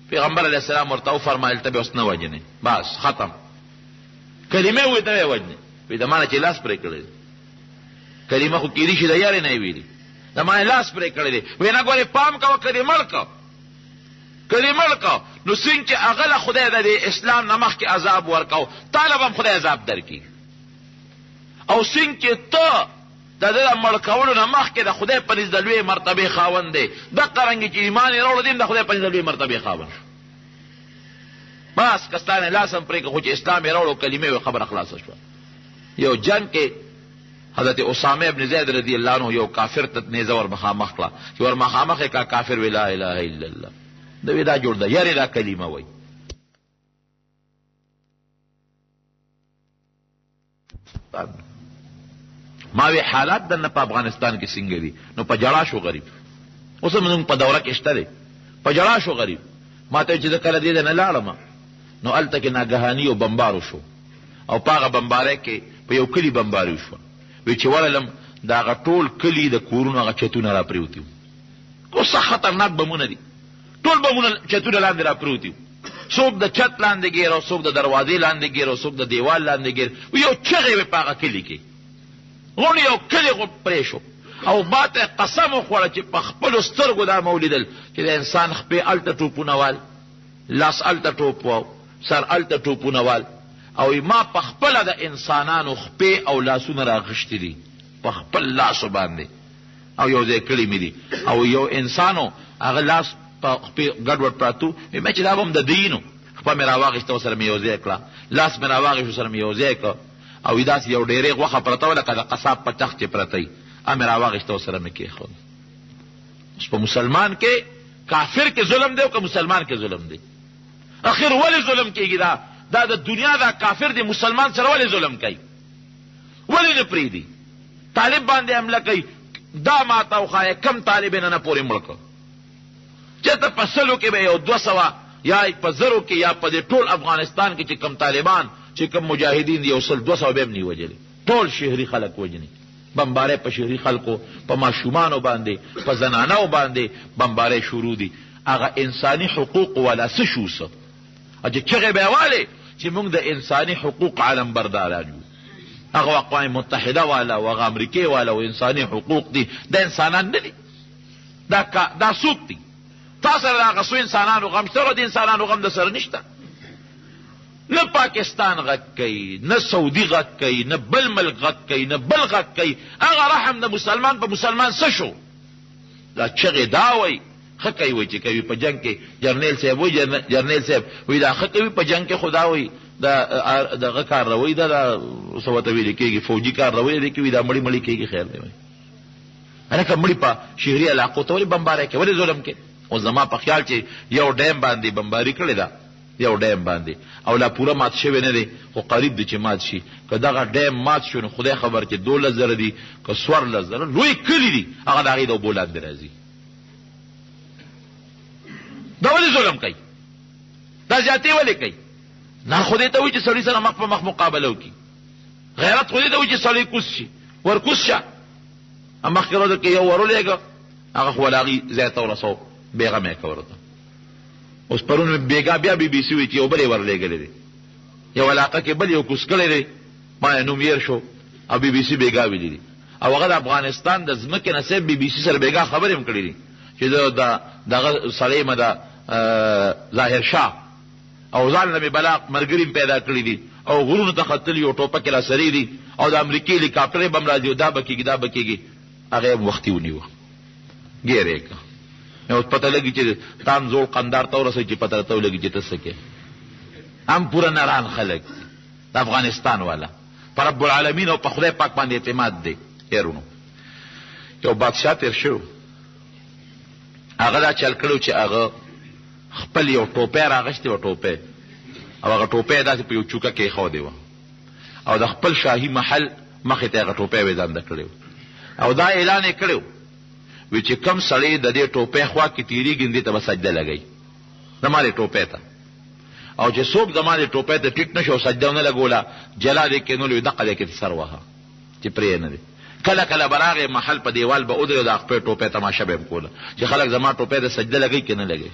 پیغمبر علیہ السلام ورته فرمایل ته اوس نه وجنه بس ختم کلمه وې ته وجنه وې زمانه چې لاس پرې کړی کلمه خو کېږي چې دا یاري نه ویلي زمانه لاس پرې کړی دی وې نه ګورې پام کوه کلمه لکه نو څنګه چې هغه خدای د اسلام نمخ کې عذاب ورکاو طالب هم خدای عذاب درکړي او څنګه چې ته د دې مړ کولو نه مخکې د خدای په نزد لوی مرتبه خاوند دی د قرنګ چې ایمان یې راوړ دین د خدای په نزد لوی مرتبه خاوند بس کستانه لازم پرې خو چې اسلام یې راوړ کلمه خبر خلاص شو یو جنگ کې حضرت اسامه ابن زید رضی الله عنه یو کافر ته نیزه ور مخامخ کړه چې ور مخامخ کا کافر ویلا اله الا الله دوی دا جوړ ده یاري دا کلمه وای ما وی حالات دنه په افغانستان کې څنګه دي؟ نو په جړا شو غریب. اوس هم په دوره کې شته دی، په جړا شو غریب. ما ته چې کله دې نه لاړم نو هلته کې ناګهاني او بمبارو شو، او په هغه بمبارۍ کې په یو کلي بمباري شو. وی چې ورلم د هغه ټول کلي د کورونو هغه چتونه را پرېوتي وو. اوس خطرناک بمونه دي، ټول بمونه چتونه لاندې را پرېوتي وو. څوک د چت لاندې ګیر او څوک د دروازې لاندې ګیر او څوک د دیوال لاندې ګیر. یو چغې وې په هغه کلي کې، غونډ یو کلي پرې شو. او ما ته قسم وخوړه چې په خپلو سترګو دا مې ولیدل چې د انسان خپې هلته ټوپونه وال، لاس هلته ټوپ و، سر هلته ټوپونه وال. او ما په خپله د انسانانو خپې او لاسونه راغښتي دي په خپل لاسو باندې، او یو ځای کړي مې دي. او یو انسانو هغه لاس په خپې ګډوډ پراتو، مې چې دا به هم د دینو خپه مې راواغېسته ورسره مې یو ځای کړه، لاس مې راواغېست ورسره مې یو ځای کړه. او داسې یو ډېرې غوښه پرته وه لکه د قصاب په تخت چې پرته وي، مې راواغېسته ورسره مې کېښود. اوس په مسلمان کې کافر کې ظلم دی او که مسلمان کې ظلم دی؟ اخر ولې ظلم کېږي؟ دا د دنیا دا کافر دی مسلمان سره ولې ظلم کوي؟ ولې نه پرېږدي؟ طالب باندې حمله کوي، دا ماته وښایه کم طالب یې نه پورې مړ کړ. چېرته په سلو کې به یو 200 یا په زرو کې یا په دې ټول افغانستان کې چې کم طالبان چې کم مجاهدین دي 100-200 به هم نه وجلي. ټول شهري خلک وجني. بمبارۍ په شهري خلکو، په ماشومانو باندې، په زنانو باندې بمبارۍ شروع دي. هغه انساني حقوق والا څه شو څه؟ چې چغې به یې والې چې موږ د انساني حقوق علم برداران یو. هغه اقوام متحده والا او هغه امریکې والا او انساني حقوق دي، د انسانان نه دي، دا څوک دي؟ تا سره د هغه څو انسانانو غم شته، د انسانانو غم د سره نشته. نه پاکستان غږ کوي، نه سعودي غږ کوي، نه بل ملک غږ کوي، نه بل غږ کوي. هغه رحم د مسلمان په مسلمان څه شو؟ دا چغې دا وایي ښه کوي، وایي چې کوي په جنګ کې. جرنیل صاحب وایي، جرنیل صاحب وایي دا ښه کوي په جنګ کې، خدا وایي دغه کار روي دا څه ورته ویل کېږي، فوجي کار روي دی کوي، دا مړي مړي کېږي. خیر دی وایي هلکه مړي په شهري علاقو ته ولې بمبارۍ کوي؟ ولې ظلم کوي؟ اوس زما په خیال چې یو ډیم باندې بمباري کړې ده، یو ډیم باندې، او لا پوره مات شوی نه دی، خو قریب دی چې مات شي. که دغه ډیم مات شو نو خدای خبر چې 12,000 دي که 14,000 لوی کلي دي، هغه د هغې د اوبو لاندې راځي. دا ولې ظلم کوي؟ دا زیاتې ولې کوي؟ نه خدای ته وایي چې سړي سره مخ په مخ مقابله وکړي. غیرت خدای ته وایي چې سړی کوز شي، ورکوز شه. مخکې ورځ کې یو ورولېږه، هغه خو له هغې ځای ته ورسو، بېغمه یې که ورته. اوس پرون بېګا بیا بي بي سي وایي چې یو بل یې ورلېږلی دی، یو علاقه کې بل یو کوز کړی دی، ما یې نوم هېر شو، او بي بي سي بېګا ویلي دي. او هغه د افغانستان د ځمکې نه صرف بي بي سي سره بېګا خبرې هم کړي دي چې دغه سړی مه د ظاهر شاه او ځان له مې بلا ملګري پیدا کړي دي، او غرونو ته ختلي او ټوپکې را سرې دي، او د امریکې هلیکاپټرې به هم راځي، او دا به کېږي دا به کېږي. هغه یې وختي ونیوه، ګیر یې کړه. اوس پته لګي چې تان زوړ قندار ته ورسوي چې پته راته ولګي چې ته څه کوې. هم پوره نران خلک د افغانستان والا په رب العالمین او په خدای پاک باندې اعتماد دی. یارونو یو بادشاه تېر شو، هغه دا چل کړی چې هغه خپل یو ټوپی راغشتې وه، ټوپی، او هغه ټوپی یې داسې په یو چوکه کې ایښودې وه، او د خپل شاهي محل مخې ته هغه ټوپی ویځانده کړی و، او دا اعلان یې کړی و وی چې کم سړی د دې ټوپی خوا کې تېرېږي دې ته به سجده لګوي، زما دې ټوپی ته. او چې څوک زما دې ټوپی ته ټیټ نه شو، سجده ونه لګوله، جلا دې کېنولو، دقه دې کې سر وهه چې پرې نه دی. کله کله به راغې محل په دیوال به ودرې، د خپل ټوپی تماشه به یې کوله چې خلک زما ټوپی ته سجده لګوي که نه لګوي.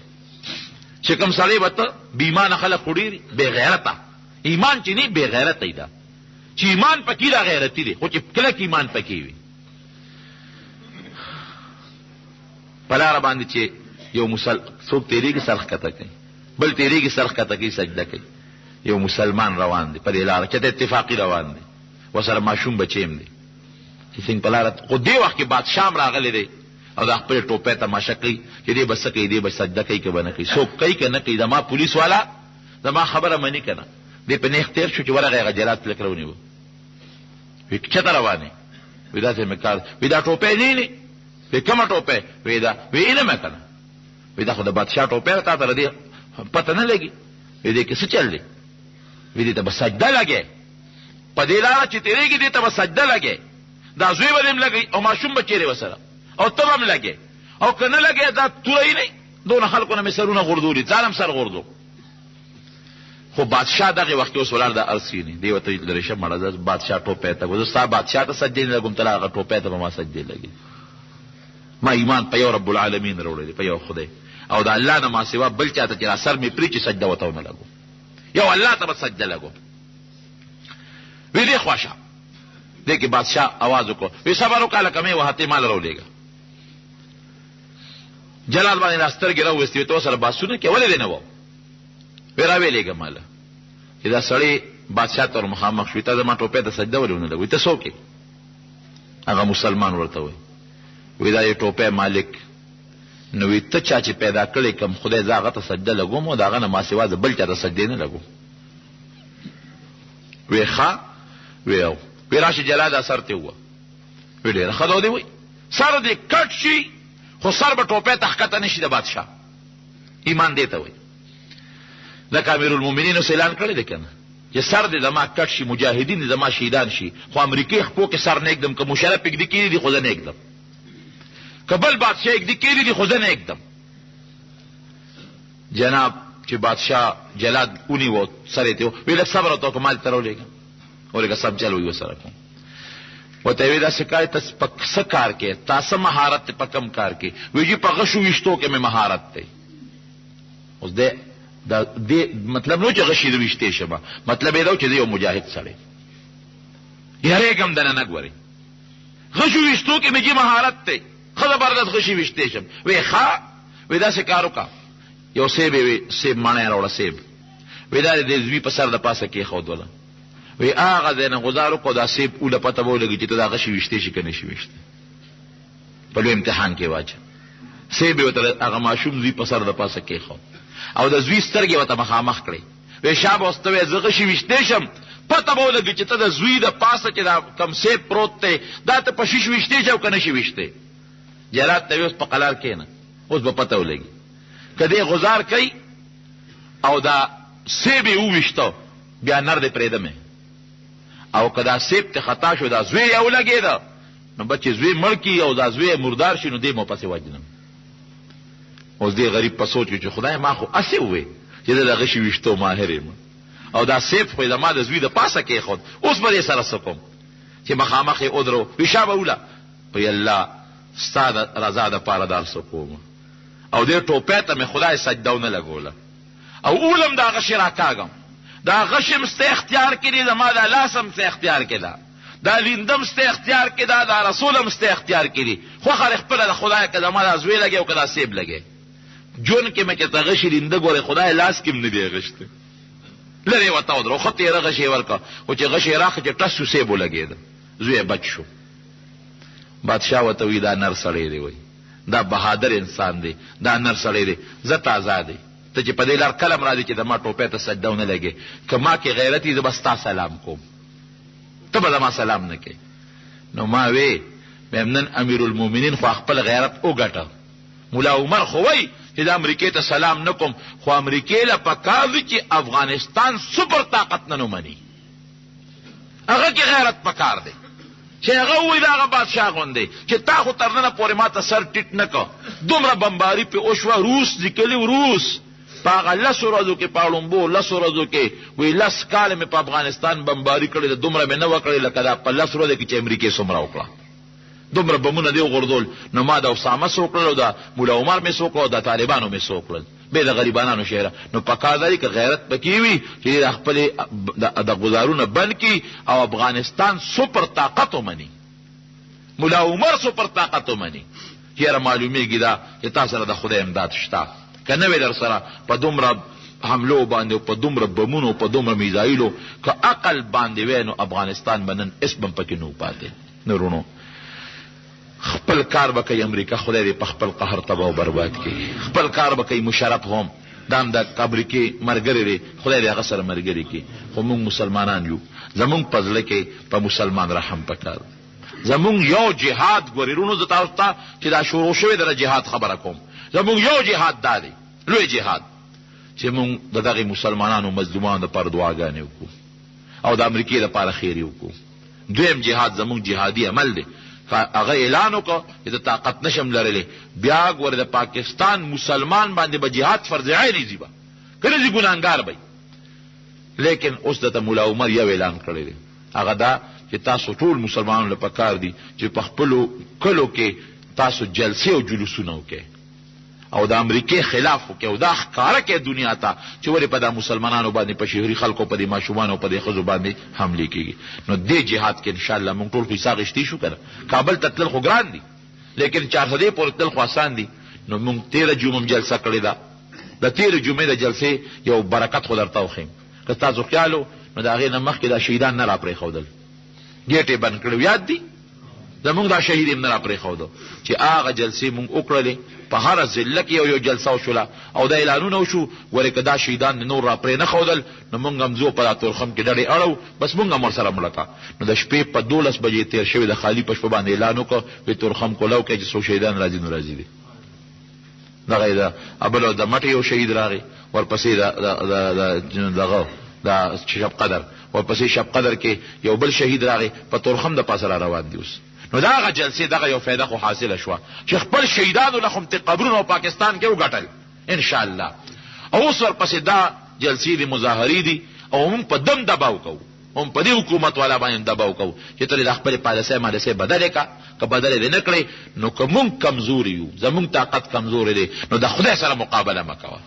چې کوم سړی به ته بې ایمانه خلک خو ډېر بېغیرته، ایمان چې نه بېغیرته یې ده، چې ایمان پکې دا غیرتي دی، خو چې کله کې ایمان پکې وي. په لاره باندې چې یو څوک تېرېږي سر ښکته کوي، بل تېرېږي سر ښکته کوي، سجده کوي. یو مسلمان روان دی په دې لاره، چېرته اتفاقي روان دی، ورسره ماشوم بچی هم دی چې څنګه په لاره. خو دې وخت کې بادشاه هم راغلی دی، او د خپل ټوپی تماشه کوي چې دې به څه کوي، دې به سجده کوي که به نه کوي. څوک کوي که نه کوي، زما پولیس والا زما خبره مني که نه. دې په نیغ تېر شو چې ورغی هغه جلاد پلک راونیو، وی چېرته روانې؟ وی داسې مې کار، وی دا ټوپی نه وی کومه ټوپی؟ وی دا وی علم که نه؟ وی دا خو د بادشاه ټوپی ده، تا ته دې پته نه لګي؟ وی دې کې څه چل دی؟ وی دې ته به سجده لګې، په دې لاره چې تېرېږي دې ته به سجده لګې، دا زوی به دې لګي او ماشوم به چیرې وسره او ته به هم لګې او که نه لګې دا توره نه دونه خلکو نه مې سرونه غورځولي ځان هم سر غورځو. خو بادشاه دغه وخت کې اوس ولاړ د ارسینې دی ورته لرې شه مړه زه بادشاه ټوپۍ ته زه ستا بادشاه ته سجدې نه لګوم ته هغه ټوپۍ ته به ما سجدې لګي. ما ایمان په یو رب العالمین راوړی په یو خدای او د الله نه ما سوا بل چاته چې را سر مې پرې چې سجده ورته ونه لګوم یو الله ته به سجده لګوم. وی دې خوا شه دې کې بادشاه آواز وکړو وی صبر وکړه لکه مې وهتې مال راولېږه. جلال باندې را سترګې راوویستې وی ته ورسره بحثونه کې ولې دې نه وو وی راویلېږه ماله چې دا سړی بادشاه ته ور مخامخ شو ته زما ټوپۍ ته سجده ولې ونه لګوي ته څوک یې؟ هغه مسلمان ورته وی وی دا یې ټوپۍ مالک نو وی ته چا چې پیدا کړی کم خدای زه هغه ته سجده لګوم او د هغه نه ما سوا زه بل چا ته سجدې نه لګوم. وی ښه وی وی راشي جلاده سر ته ووه وی ډېره ښه دا دې وی سر دې کټ شي خو سر به ټوپۍ ته ښکته نه شي د بادشاه. ایمان دې ته وی لکه امیرالمؤمنین اوس اعلان کړی دی که نه چې سر دې زما کټ شي مجاهدین دې زما شهیدان شي خو امریکې خپو کې سر نه ږدم که مشرف اږدي کړي دي خو زه نه ږدم که بل بادشاه اږدي کړي دي خو زه نه ږدم. جناب چې بادشاه جلاد ونیو سر یې ته وی لږ صبر وته وکړه مال ته راولېږه ولېږه سم چل وي ورسره کوم ورته یې وی داسې کار ته په څه کار کې تا څه مهارت دی په کم کار کې وی جي په غشو ویشتو کې مې مهارت دی. اوس دې مطلب نو چې غشي د ویشتې شمه مطلب یې دا چې زه یو مجاهد سړی یارېږم دنه نه ګورې غشو ویشتو کې مې جي مهارت دی ښه زبردست غشي ویشتې شم. وی ښه وی داسې کار وکړه یو سیب یې وی سیب ماڼی راوړه سیب وی دا د زوی په سر د پاسه کېښودله وی هغه ځای نه ګزار وکړو دا سیب اوله پته به ولګي چې ته دا غشي ویشتې شي که نه شي ویشتې په لوی امتحان کې واچه سیب یې ورته هغه ماشوم زوی په سر د پاسه کېښود او د زوی سترګې ورته مخامخ کړې وی شابه اوس ته وی زه غشي ویشتې شم پته به ولګي چې ته د زوی د پاسه چې دا کم سیب پروت دی دا ته په شیش ویشتې شي او که نه شي ویشتې. جلاد ته وی اوس په قلار کښېنه اوس به پته ولګي که دې غزار کوي او دا سیب یې وویشته بیا نر دې پرېږدمې او که دا سیب ته خطا شو دا زوی یې ولګېده نو بچې زوی مړ کي او دا زوی مردار شي نو دې مو پسې وجنم. اوس دې غریب په سوچ چې خدای ما خو اسې ووې چې زه د غشي ویشتو ماهر یم او دا سیب خو یې زما د زوی د پاسه کېښود اوس به دې سره څه کوم چې مخامخ یې ودرو وی شابه اوله وی الله ستا د رضا دپاره دا څه کوم او دې ټوپۍ ته مې خدای سجده ونه لګوله او اولم دا غشي راکاږم دا غشي م ستا اختیار کې دی زما دا لاس هم ستا اختیار کې ده دا لیندم ستا اختیار کې ده دا رسول هم ستا اختیار کې دي خو خر خپله د خدای که زما دا زوی لګې او که دا سیب لګې جون کې مې چې ته غشي لینده ګورې خدای لاس کې م نه دی غشته لرې ورته ودرو ښه تېره غشي ورکړه خو چې غشي راخه چې ټس شو سیب ولګېده زوی بچ شو. بادشاه ورته وی دا نر سړی دی وی دا بهادر انسان دی دا نر سړی دی زه تازه دی ته چې په دې لار کلم راځي چې د ما ټوپۍ ته سجده ونه لګې که ما کې غیرت وي زه به ستا سلام کوم ته به زما سلام نه کوې. نو ما وی نن امیرالمؤمنین خو خپل غیرت وګټه ملا عمر خو وی چې د امریکې ته سلام نه کوم خو امریکې له پکار وي چې افغانستان سپر طاقت نه ومني هغه کې غیرت پکار دی چې هغه ووایي د هغه بادشاه غوندې چې تا خو تر ننه پورې ما ته سر ټیټ نه که دومره بمباري پې وشوه روس لیکلي روس په هغه لسو ورځو کې په اړومبو لسو ورځو کې وایي 10 کاله مې په افغانستان بمباري کړې ده دومره مې نه وه کړې لکه دا په 10 ورځو کې چې امریکې څومره وکړه دومره بمونه دې وغورځول نو ما د اسامه څه وکړل او د مولا عمر مې څه وکړل او د طالبانو مې څه وکړل بې د غریبانانو شعره نو پکار دا دی که غیرت پکې وي چې د خپلې د ګزارونه بند کړي او افغانستان سپر طاقت ومني مولا عمر سپر طاقت ومني چېره معلومیږي دا چې تا سره د خدای امداد شته که نه وی در سره په دومره حملو باندې په دومره بمونو په دومره میزایلو که عقل باندې وی نو افغانستان به نن اسم پکې نه پاتې نورونو خپل کار به کوي امریکا خدای دې په خپل قهر تباه او برباد کړي خپل کار به کوي مشرف هم دام د امریکې ملګری دی خدای دې هغه سره ملګري کړي خو موږ مسلمانان یو زمونږ په زړه کې په مسلمان رحم پکار زمونږ یو جهاد ګورې رونو زه تاسو ته چې دا شروع شوی د جهاد خبره کوم زمونږ یو جهاد دا دی لوی جهاد چې موږ د دغې مسلمانانو مظلومانو دپاره دعاګانې وکړو او د امریکې دپاره خیرې وکړو دویم جهاد زمونږ جهادي عمل دی. هغه اعلان وکړه چې د طاقت نشم لرلی، بیا ګوره د پاکستان مسلمان باندې به جهاد فرض عین یې به کله چې ګناهګار به. لیکن اوس دته مولا عمر یو اعلان کړی دی، هغه دا چې تاسو ټول مسلمانانو له پکار دي چې په خپلو کلو کې تاسو جلسې او جلوسونه وکړئ او د امریکې خلاف وکړئ او دا ښکاره کړئ دنیا ته چې ولې په دا مسلمانانو باندې په شهري خلکو په دې ماشومانو په دې ښځو باندې حملې کېږي. نو دې جهاد کې انشاءالله موږ ټول خو حصه اخیستی شو که نه. کابل ته تلل خو ګران دي لیکن 400 پورې تلل خو اسان دي. نو موږ 13 جمعه جلسه کړې ده. د 13 جمعې د جلسې یو برکت خو درته وښیم که تاسو خیال و نو د هغې نه مخکې دا شهیدان نه را پرېښودل، ګیټې بند کړی یاد دي زمونږ دا شهید یې نه را پرېښودو چې هغه جلسې مونږ وکړلې په هره ضلع کې یو جلسه وشوله او دا اعلانونه وشو ولې که دا شهیدان نور را پرې نه ښودل نو مونږ هم ځو په دا تورخم کې ډډې اړو بس مونږ هم ورسره مړه کړه. نو د شپې په 12 بجې تېر شوې د خالي په شپه باندې اعلان وکړه وې تورخم کولو کې چې څو شهیدان راځي نو راځي دي. دغه یې د ابل د مټې یو شهید راغی، ورپسې دغه دا شب قدر، ورپسې شب قدر کې یو بل شهید راغی، په تورخم د پاسه را روان دي اوس. نو دغه جلسې دغه یو فایده خو حاصله شوه چې خپل شهیدانو له خو قبرونه او پاکستان کې وګټل انشاءالله. او اوس ورپسې دا جلسې دي مظاهرې دي او موږ په دم دباو کوو، هم په دې حکومت والا باندې دباو کوو چې ته د خپلې پالیسۍ مالیسۍ بدلې که که بدلې دې نه کړې نو که موږ کمزوري یو، زموږ طاقت کمزورې دی نو د خدای سره مقابله مه کوه.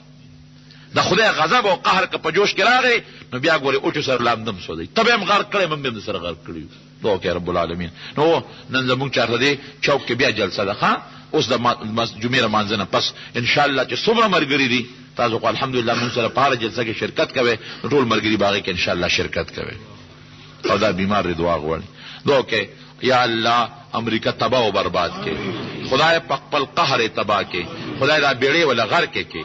د خدای غضب او قهر که په جوش کې راغی نو بیا ګورې اوچو سره لامدم سودی ته به هم غرق کړی موږ به هم سره غرق کړي یو. دعا کوي رب العالمین. نو نن زموږ 4 چوک کې بیا جلسه ده ښه اوس د جمعې لمانځه نه پس انشاءالله چې څومره ملګري دي تاسو خو الحمدلله موږ سره په هره جلسه کې شرکت کوئ نو ټول ملګري به هغې کې انشاءالله شرکت کوئ او دا بیمار دی دعا غواړي. دعا کوي یا الله امریکا تباہ و برباد کې، خدای په خپل قهر یې تباہ کې، خدای دا بیړۍ ولا غرق کې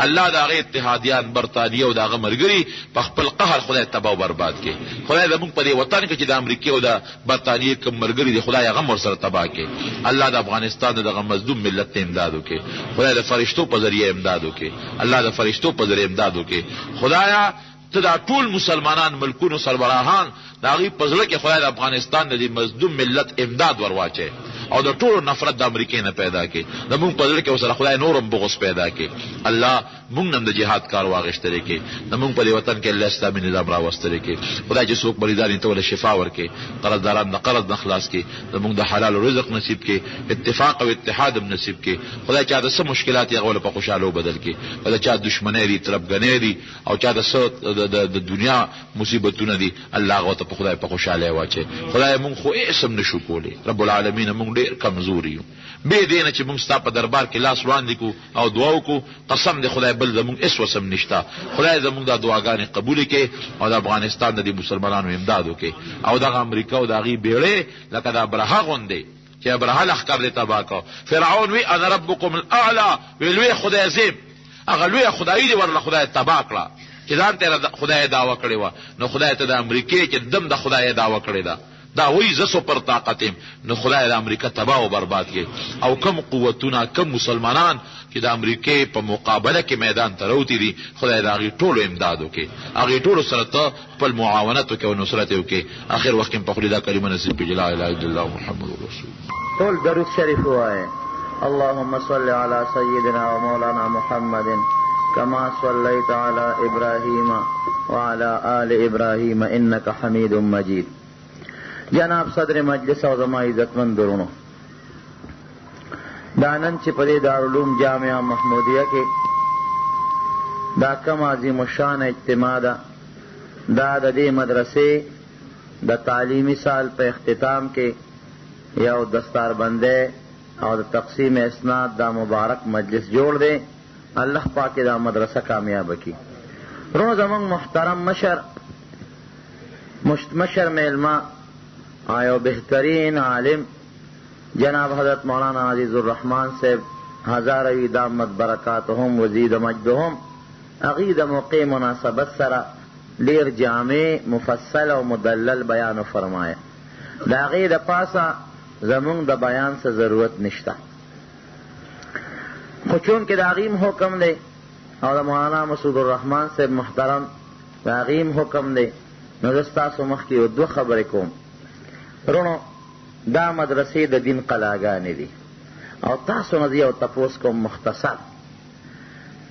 الله دا هغه اتحادیان برطانیه او دا هغه مرګري په خپل قهر خدای تباہ و برباد کې. خدای زموږ په دې وطن کې چې د امریکا او د برطانیې کوم مرګري دي خدای هغه ور سره تباہ کې. الله د افغانستان دغه مظلوم ملت ته امداد وکړي، خدای د فرشتو په ذریعه امداد وکړي، الله د فرشتو په ذریعه امداد وکړي. خدایا ته دا ټول مسلمانان ملکونو سربراهان د هغې په زړه کې خدای د افغانستان د دې مظلوم ملت امداد ور واچوي او د ټولو نفرت د امریکې نه پیدا کړي، د مونږ په زړه کې ورسره خدای نورم بغض پیدا کړي. الله مونږ هم د جهاد کار واخیستلی کړي، د مونږ په دې وطن کې الله اسلامي نظام راوستلی کړي. خدای چې څوک مریضان یې ته ولې شفا ورکړي، قرضداران د قرض نه خلاص کړي، د مونږ د حلال رزق نصیب کړي، اتفاق او اتحاد هم نصیب کړي. خدای چا د څه مشکلات یې هغه ولې په خوشحالو بدل کړي، د چا دشمنۍ دي طرفګنۍ دي او چا د څه د دنیا مصیبتونه دي الله هغه ته په خدای په خوشحالۍ واچوي. خدای مونږ خو اسم نشو کولی، رب العالمین مونږ ډېر کمزوري یو بې دې نه چې مونږ ستا په دربار کې لاس وړاندې کړو او دعا وکړو قسم دې خدای بل زمونږ هېڅ وسم نشته. خدای زمونږ دا دعاګانې قبولې کړي او د افغانستان د دې مسلمانانو امداد وکړي او دغه امریکا او د هغې بیړۍ لکه د ابرهه غوندې چې ابرهه لښکر دې تباه کړ. فرعون وی انا ربکم الاعلی وی لوی خدای زیم، هغه لویه خدایي دې ورله خدای تباه کړه چې ځان ته خدای دعوه کړې وه. نو خدای ته د امریکې چې دم د خدای دعوه کړې ده دا وی زسو پر طاقت یم، نو خدای د امریکا تباہ و برباد کړي او کم قوتونه کم مسلمانان چې د امریکې په مقابله کې میدان ته راوتي دي خدای د هغې ټولو امداد وکړي، هغې ټولو سره ته خپل معاونت وکړي او نصرت یې وکړي. اخر وخت کې په خولې دا کلمه نصیب کړي لا اله الا الله محمد رسول الله. ټول درود شریف ووایئ. اللهم صل على سيدنا ومولانا محمد كما صليت على إبراهيم وعلى آل إبراهيم إنك حميد مجيد. جناب صدر مجلس او زما عزتمند درونو، دا نن چې په دې دارالعلوم جامعه محمودیه کې دا کم عظیم الشان اجتماع ده، دا د دې مدرسې د تعلیمي سال په اختتام کې یو دستاربندۍ او د تقسیم اسناد دا مبارک مجلس جوړ دی. الله پاک دا مدرسه کامیاب کړي. رو زمونږ محترم مشر میلمه آیا بہترین عالم جناب حضرت مولانا عزیز الرحمن صاحب ہزاروی دامت برکاتهم وزید مجدهم هغوی د موقع مناسبت سره ډېر جامع مفصل او مدلل بیان فرمایه. د هغې د پاسه زمونږ د بیان څه ضرورت نشته، خو چونکې د هغې حکم دی او د مولانا مسعود الرحمن صاحب محترم د هغې حکم دی نو زه ستاسو مخکې یو 2 خبرې کوم. رونو دا مدرسې د دین قلاګانې دي او تاسو نه یو تپوس کوم مختصر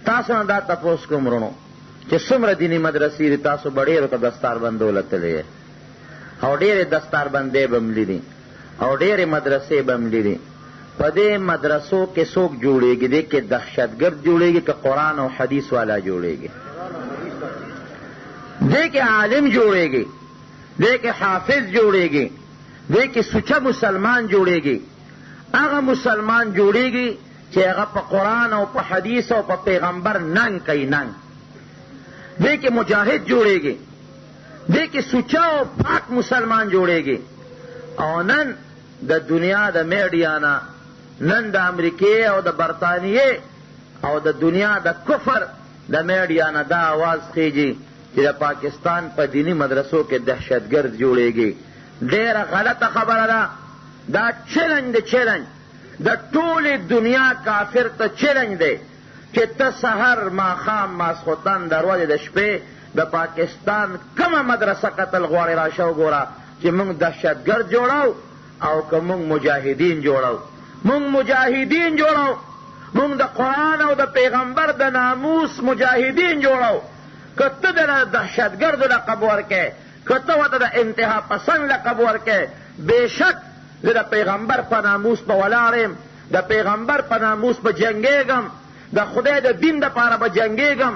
تاسو نه دا تپوس کوم رونو چې څومره دیني مدرسې دي تاسو به ډېرو ته دستار بندوله تللی او ډېرې دستار بندۍ به م لیدي او ډېرې مدرسې به م لیدي په دې مدرسو کې څوک جوړېږي دې کې دهشتګرد جوړېږي که قرآن او حدیث والا جوړېږي دې کې عالم جوړېږي دې کې حافظ جوړېږي دې کې سوچه مسلمان جوړېږي هغه مسلمان جوړېږي چې هغه په قرآن او په حدیث او په پیغمبر ننګ کوي ننګ دې کې مجاهد جوړېږي دې کې سوچه او پاک مسلمان جوړېږي او نن د دنیا د میډیا نه نن د امریکې او د برطانیې او د دنیا د کفر د میډیا نه دا آواز خیږي چې د پاکستان په دینی مدرسو کې دهشتګرد جوړېږي ډېره غلطه خبره ده دا چیلنج دی چیلنج د ټولې دنیا کافر ته چیلنج دی چې ته سحر ماښام ماسخوتن د ورځې د شپې د پاکستان کومه مدرسه قتل غواړې راشه وګوره چې موږ دهشتګرد جوړو او که موږ مجاهدین جوړو موږ مجاهدین جوړو موږ د قرآن او د پیغمبر د ناموس مجاهدین جوړو که ته د دهشتګردو لقب ورکې که ته ورته د انتها پسند لقب ورکې بېشک زه د پیغمبر په ناموس به ولاړ یم د پیغمبر په ناموس به جنګېږم د خدای د دین دپاره به جنګېږم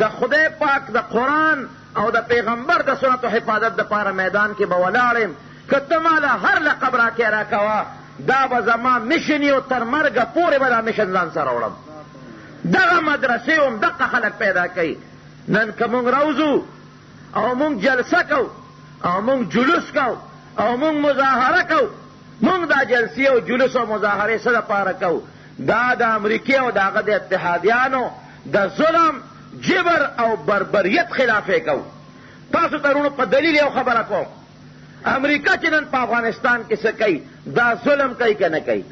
د خدای پاک د قرآن او د پیغمبر د سنتو حفاظت دپاره میدان کې به ولاړ یم که ته ماله هر لقب راکې راکوه دا به زما مشن یو تر مرګه پورې به دا مشن ځان سره وړم دغه مدرسې هم دغه خلک پیدا کوي نن که مونږ روزو او مونږ جلسه کو او مونږ جلوس کو او مونږ مظاهره کو مونږ دا جلسې او جلوس او مظاهرې څه دپاره کو دا د امریکې او د هغه د اتحادیانو د ظلم جبر او بربریت خلافې کو تاسو ته رونو په دلیل یو خبره کوم امریکا چې نن په افغانستان کې څه کوي دا ظلم کوي که نه کوي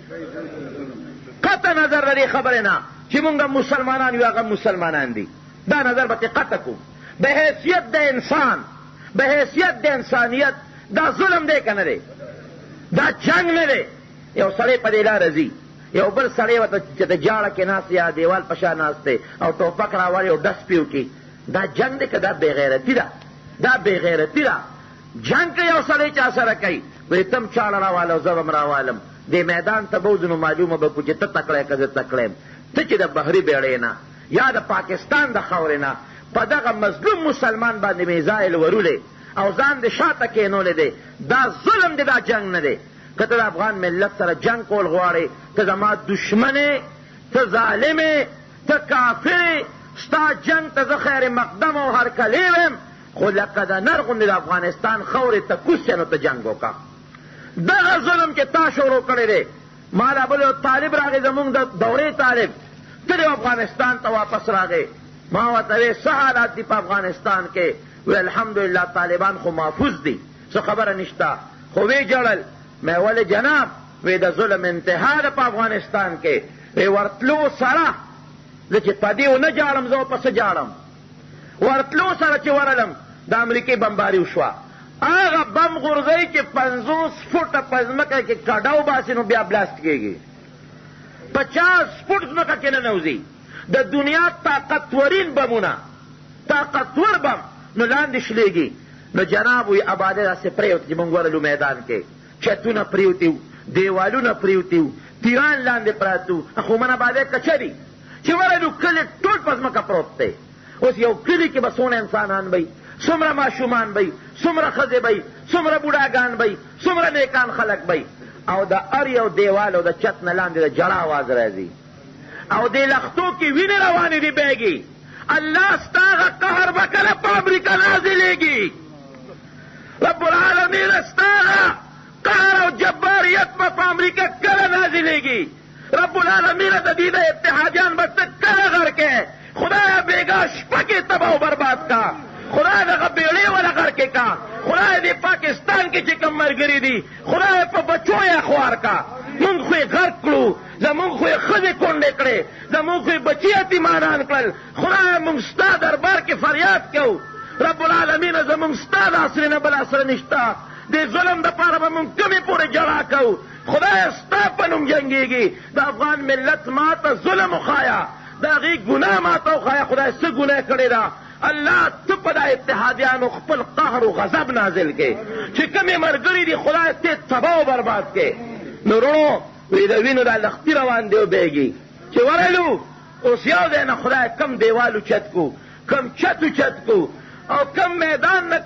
قطع نظر لري خبرې نه چې مونږ مسلمانان یو هغه مسلمانان دي دا نظر به قطع کوم به حیثیت د انسان به حیثیت د انسانیت دا ظلم دی که نه دی دا جنگ نه دی یو سړی په دې لاره ځي یو بل سړی ورته چې د جاړه کې ناست یا دیوال په شا ناست دی او ټوپک راوړي او ډس پې وکړي دا جنگ دی که دا بېغیرتي ده دا بېغیرتي ده جنگ که یو سړی چا سره کوي وایي تم چاړه راواله او زه به م راوالم دې میدان ته به وځو نو معلومه به کړو چې ته تکړی که زه تکړی یم ته چې د بحري بیړۍ نه یا د پاکستان د خاورې نه په دغه مظلوم مسلمان باندې میزایل ورولی او ځان د شاته کېنولی دی دا ظلم دی دا جنگ نه دی که ته د افغان ملت سره جنگ کول غواړې ته زما دشمنې ته ظالمې ته کافرې ستا جنگ ته زه خیر مقدم او هرکلی ویم خو لکه د نر غوندې د افغانستان خاورې ته کوز شې نو ته جنګ وکړه دغه ظلم چې تا شروع کړی دی ما لا بل یو طالب راغی زمونږ د دورې طالب تلې افغانستان ته واپس راغی ما ورته وی څه حالات دي په افغانستان کې وی الحمدلله طالبان خو محفوظ دي څه خبره نشته خو وی جړل مې ولې جناب وی د ظلم انتها ده په افغانستان کې وی ورتلو سره زه چې په دې ونه جاړم زه پسې جاړم ورتلو سره چې ورلم د امریکې بمباري وشوه هغه بم غورځوي چې 50 فوټه په ځمکه کې کډاو باسي نو بیا بلاست کېږي 50 فوټ ځمکه کې ننوځي د دنیا طاقتورین بمونه طاقتور بم نو لاندې شلېږي نو جناب وی آبادۍ داسې پرېوت چې موږ ورلو میدان کې چتونه پرېوتي وو دیوالونه پرېوتي وو تیران لاندې پراته وو خو من آبادۍ کچه دي چې ورلو کلي ټول په ځمکه پروت دی اوس یو کلي کې به څومره انسانان به څومره ماشومان به څومره ښځې به څومره بوډاګان به څومره نیکان خلک به او د هر یو دیوال او د چت نه لاندې د جړه آواز راځي او دې لختو کې وینې روانې دي بیګي الله ستا هغه قهر به کله په امریکا نازلېږي رب العالمین ستا هغه قهر او جباریت به په امریکا کله نازلېږي رب العالمین د دې د اتحادیان به ته کله غر کې خدایا بیګا شپه کې تباه و برباد کا خدای دغه بیړۍ وله غر کې کا خدای دې پاکستان کې چې کوم ملګري دي خدای په بچو یې خوار کا مونږ خو یې غرق کړو زمونږ خو یې ښځې کونډې کړې زمونږ خو یې بچي یتیمانان کړل خدایه مونږ ستا دربار کې فریاد کوو رب العالمین زمونږ ستا د اسرې نه بل اسره نشته دې ظلم دپاره به مونږ کمې پورې جړا کوو. خدای ستا په نوم جنګېږي. د افغان ملت ماته ظلم وښایه، د هغې ګناه ماته وښایه. خدای څه ګناه کړې ده؟ الله ته په دا اتحادیانو خپل قهر و غضب نازل کې چې کومې ملګري دي خدای ته تباه و برباد کې. نو وروڼو وی د وینو دا لختي روان دی وبېږي چې ورلو اوس یو ځای نه خدای کم دیوال اوچت کو، کم چت اوچت کو، او کم میدان نه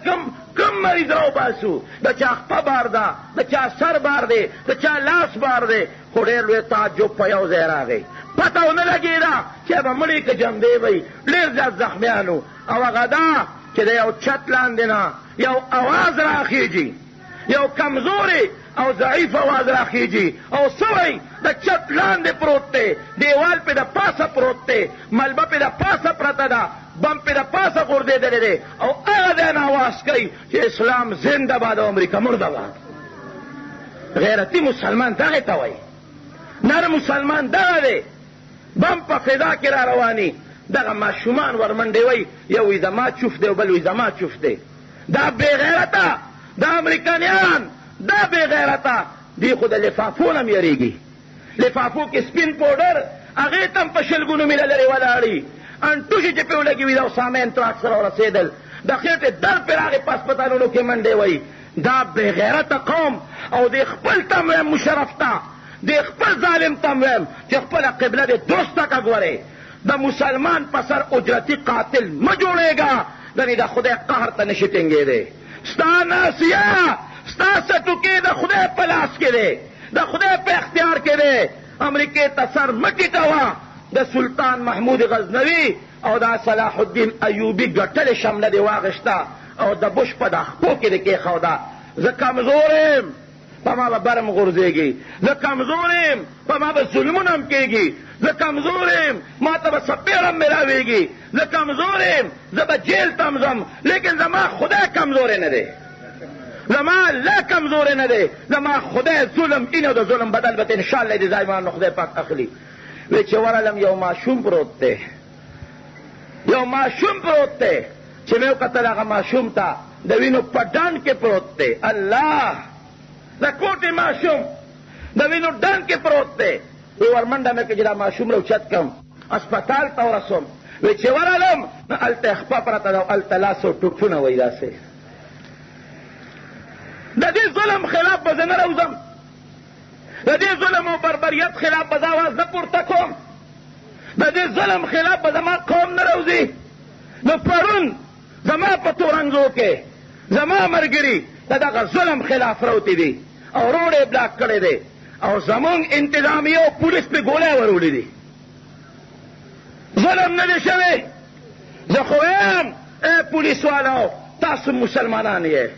کم مریض راوباسو. د چا خپه بار ده، د چا سر بار دی، د چا لاس بار دی. خو ډېر لوی تعجب په یو ځای راغی، پته ونه لګېده چې به مړي که جمدې وی. ډېر زیات زخمیانو. او هغه دا چې د یو چت لاندې نه یو اواز راخیږي، یو کمزورې او ضعیف اواز راخیږي. او څه وایي؟ د چت لاندې پروت دی، دیوال پې د پاسه پروت دی، ملبه پې د پاسه پرته ده، بم پې د پاسه غورځېدلی دی. او هغه ځای نه اواز کوي چې اسلام زنده باد او امریکا مرده باد. غیرتي مسلمان دغې ته وایي. نر مسلمان دغه دی. بم په فضا کې را رواني. دغه ماشومان ورمنډې وایي، یو وی زما چوف دی او بل وی زما چوف دی. دا بې غیرته، دا امریکانیان، دا بې غیرته. دی خو د لفافو نه م یېرېږي. لفافو کې سپین پوډر، هغې ته هم په شلګونو میله لرې ولاړي. انټوشې چې پې ولګي وي د اسامه انتراک سره ورسېدل، د خېټې درد پې راغې په هسپتالونو کې منډې وایي. دا بې غیرته قوم. او د خپل ته م ویم مشرف ته، د خپل ظالم ته م ویم چې خپله قبله دې درسته که ګورې. د مسلمان په سر اجرتي قاتل مه جوړېږه، دنې د خدای قهر ته نشي ټینګېدی. ستا ناسیه، ستا سټوکې د خدای په لاس کې دی، د خدای په اختیار کې دی. امریکې ته سر مه ټیټوه. د سلطان محمود غزنوي او د صلاح الدین ایوبي ګټلې شمله دې واغېسته او د بش په د خپو کې دې کېښوده. زه کمزور یم، په ما به برم غورځېږي. زه کمزور یم، په ما به ظلمونه هم کېږي. زه کمزور یم، ما ته به څپېړه هم میراوېږي. زه کمزور یم، زه به جیل ته هم ځم. لیکن زما خدای کمزوری نه دی، زما الله کمزوری نه دی. زما خدای ظلم اینو د ظلم بدل به انشاءالله د ظالمانو خدای پاک اخلي. وی چې ورالم یو ماشوم پروت دی، یو ماشوم پروت دی چې مې وکتل هغه ماشوم ته د وینو په ډنډ کې پروت دی. الله، د کوټې ماشوم د وینو ډنډ کې پروت دی. وی ورمنډه مې کړه چې دا ماشوم راوچت کړم، اسپتال ته ورسوم. وی چې ورالم نو هلته یې خپه پرته ده او هلته لاس او ټوپونه وایي داسې. د دې ظلم خلاف به زه نه راوځم، د دې ظلم او بربریت خلاف به زه اواز نه پورته کوم، د دې ظلم خلاف به زما قوم نه راوځي. نو پرون زما په تورنځو کې زما ملګري د دغه ظلم خلاف راوتي دي او روډ یې بلاک کړی دی او زمونږ انتظامیه او پولیس پې ګولۍ وروړي دي. ظلم نه دی شوی. زه خو وایم ای پولیس والو تاسو مسلمانان یې،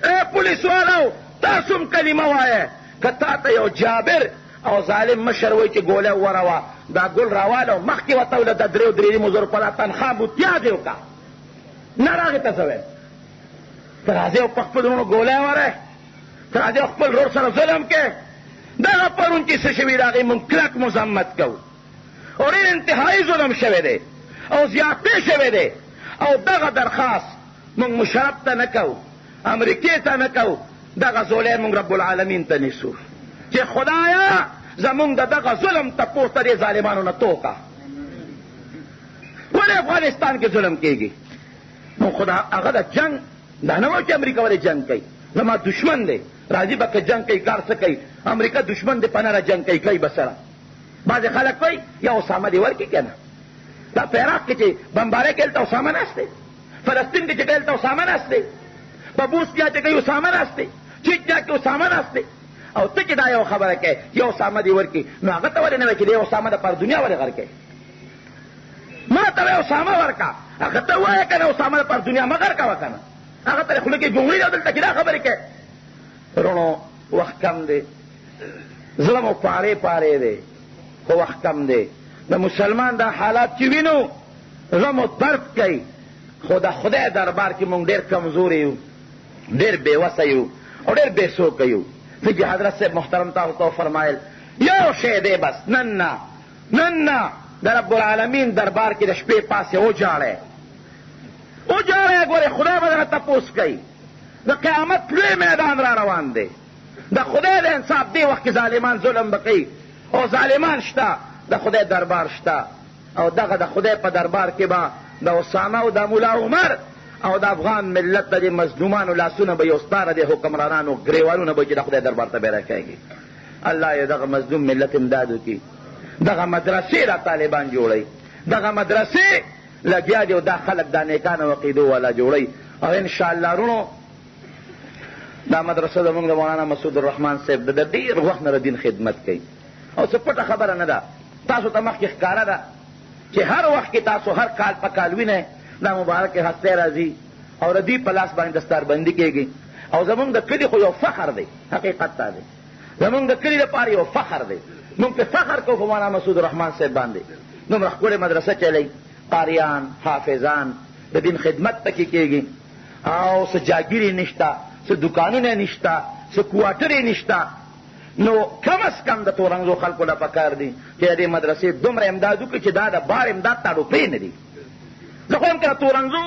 ای پولیس والو تاسو هم کلمه وایه. که تا ته یو جابر او ظالم مشر وایي چې ګولۍ وروه، دا ګل راواله مخکې ورته وله د 3 زرو په تنخوا متیاز یې وکړه. نه راغې ته څه وایم؟ ته راځې او په خپل وروڼو ګولۍ وری، ته راځې او خپل ورور سره ظلم کې. دغه پرون چې څه شوي د هغې مونږ کلک مذمت کوو. او ډېر انتهایي ظلم شوی دی او زیاتې شوی دی. او دغه درخواست مونږ مشرف ته نه کوو، امریکې ته نه کوو، دغه زولی مونږ رب العالمین ته نیسو چې خدایه زمونږ د دغه ظلم تپوس ته دې ظالمانو نه توکه. ولې افغانستان کې ظلم کېږي؟ نو خدا هغه د جنګ دا نه وایي چې امریکا ولې جنګ کوي. زما دشمن دی، راځي به که جنګ کوي کار څه کوي. امریکا دشمن دی، په نره جنګ کوي، کوي به سره. بعضې خلک وایي یا اسامه دې ورکړي که نه. دا په عراق کې چې بمبارۍ کوي هلته اسامه ناست دی، فلسطین کې چې کوي هلته اسامه ناست دی، په بوسنیا چې کوي اسامه ناست دی، چیچنیا کې اسامه ناست دی. او ته چې دا یو خبره کوي یو اسامه دې ورکړي، نو هغه ته ولې نه وایي چې دې اسامه د پر دنیا ولې غر کوي؟ ما ته وایي اسامه ورکړه، هغه ته وایه که نه اسامه د پر دنیا مه غر کوه که نه. هغه ته خوله کې جملې ده دلته کې دا خبرې کوي. وروڼو وخت کم دی، زړه مو پارې پارې دی، خو وخت کم دی. د مسلمان دا حالات چې وینو زړه مو درد کوي. خو د خدای دربار کې مونږ ډېر کمزوري یو، ډېر بېوسه یو او ډېر بېڅوکه یو. فقې حضرت صاحب محترم تاسو ته فرمایل یو شی دی بس، نن نه د رب العالمین دربار کې د شپې پاسې وجاړئ، ګورې خدای به درنه تپوس کوي. د قیامت لوی میدان را روان دی. د خدای د انصاف دی وخت کې ظالمان ظلم بقي او ظالمان شته، د خدای دربار شته، او دغه د خدای په دربار کې به د اسامه او د ملا عمر او د افغان ملت د مظلومانو لاسونه به یو ستاره د حکمرانانو ګریوانونه به چې د خدای دربار ته به راکېږي. الله یې دغه مظلوم ملت امداد وکړي. دغه مدرسې را طالبان جوړوي، دغه مدرسې لګیا دي او دا خلک دا نیکانو عقیدو والا جوړوي. او انشاءالله رونو دا مدرسه زمونږ د مولانا مسعود الرحمن صاحب د ډېر وخت نه د دین خدمت کوي او څه پټه خبره نه ده. تاسو ته مخکې ښکاره ده چې هر وخت کې تاسو هر کال په کال وینئ دا مبارکې هستې راځي او د دې په لاس باندې دستاربندي کېږي. او زمونږ د کلي خو یو فخر دی، حقیقت دا دی، زمونږ د کلي لپاره یو فخر دی. مونږ پې فخر کوو په مولانا مسعود الرحمن صاحب باندې. دومره ښکلې مدرسه چلی، قاریان، حافظان، د دین خدمت پکې کېږي او څه جاګیرې نشته، څه دوکانونه نشته، څه کوارټرې نشته. نو کم از کم د تورنګزو خلکو له پکار دي چې د دې مدرسې دومره امداد وکړي چې دا د بار امداد ته روپۍ نه دي. زه خو هم که د تورنګزو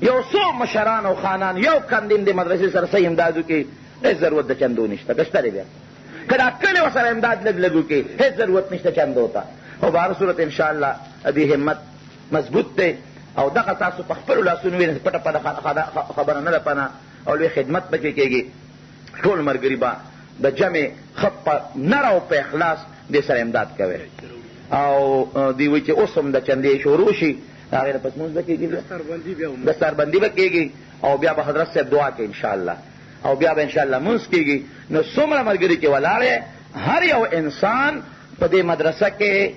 یو څو مشران او خانان یو کندین د مدرسې سره صحیح امداد وکړي، هېڅ ضرورت د چندو نشته. که شته دی بیا که دا کلي ورسره امداد لږ لږ وکړي، هېڅ ضرورت نشته چندو ته. خو په هر صورت انشاءالله دې همت مضبوط دی او دغه تاسو په خپلو لاسونو وینئ، پټه پټه خبره نه ده پنه او لوی خدمت پکې کېږي. ټول ملګري به د جمع ښه په نر او په اخلاص دې سره امداد کوي. او دوی وایي چې اوس هم د چندې شروع شي، د هغې نه پس لمونځ به کېږي، دستاربندي به کېږي او بیا به حضرت صاحب دعا کوي انشاءالله او بیا به انشاءالله لمونځ کېږي. نو څومره ملګري چې ولاړې هر یو انسان په دې مدرسه کې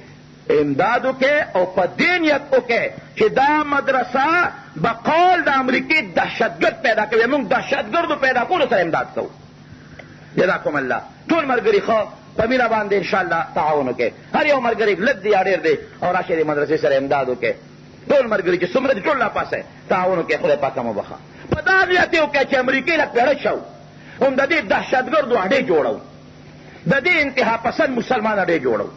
امداد وکړي او په دې نیت وکړي چې دا مدرسه بقول د امریکې دهشتګرد پیدا کوي، موږ دهشتګردو پیدا کولو سره امداد کوو. جزاکم الله. ټول ملګري ښه په مینه باندې انشاءالله تعاون وکړي. هر یو ملګري لږ دی یا ډېر دی او راشئ د مدرسې سره امداد وکړي. ټول ملګري چې څومره دي ټول راپاسئ تعاون وکړي. خدای پاک مو بخښه. په دا نیت یې وکړئ چې امریکې له پیړه شو هم د دې دهشتګردو اډې جوړو، د دې انتها پسند مسلمان اډې جوړو.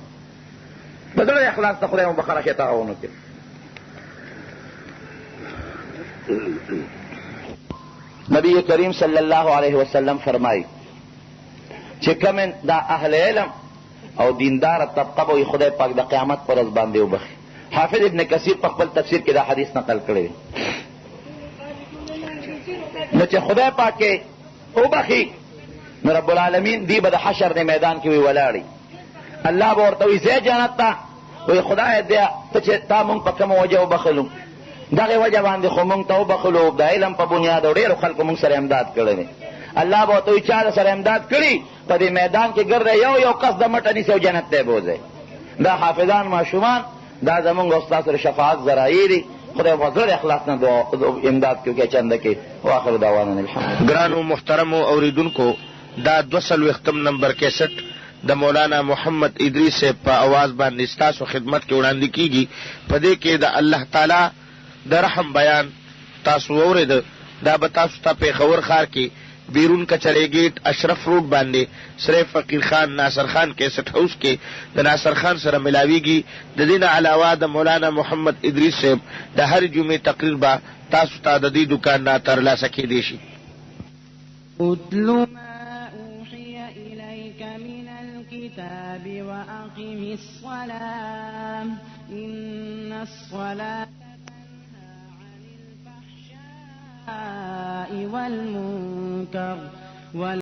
د زړه اخلاص ته خدای مو بخښه راشئ تعاون وکړي. نبی کریم صلی الله علیه وسلم فرمایي چې کوم دا اهل علم او دیندار طبقه به خدای پاک د قیامت پر ورځ باندې وبخي. حافظ ابن کثیر په خپل تفسیر کې دا حدیث نقل کړی دی. نو چې خدای پاک یې وبخي نو رب العالمین دی به د حشر د میدان کې وی ولاړي. الله به ورته وایي ځې جنت ته، وایي خدای ته چې تا مونږ په کومه وجه وبخلو، دغې وجه باندې خو مونږ ته وبخلو د علم په بنیاد او ډېرو خلکو مونږ سره امداد کړی دی. الله به ورته وایي چا سره امداد کړي په دې میدان کې ګرده یو کس د مټه نیسي او جنت ته یې بوځئ. دا حافظان ماشومان دا زمونږ او ستاسو د شفاعت ذرایع دي. خدای په زړه اخلاص نه امداد کوي چنده کې. واخر دعوانا الحمد. ګرانو محترمو اوریدونکو، دا 240 نمبر کیسټ د مولانا محمد ادریس په आवाज باندې ستاسو خدمت کې وړاندې کیږي. په دې کې د الله تعالی د رحم بیان تاسو واورېده. دا به تاسو ته پېښور ښار کې بیرون کچرے گیٹ اشرف روڈ باندې سره فقیر خان ناصر خان کیسټ هاوس کې د ناصر خان سره ملاویږي. د دې نه علاوه د مولانا محمد ادریس صاحب د هر جمعې تقریر به تاسو ته د دې دکان نه ترلاسه کېدی شي. اتل ما اوحي الیک من الكتاب واقم الصلاة ان الصلاة تنهى عن الفحشاء والمنكر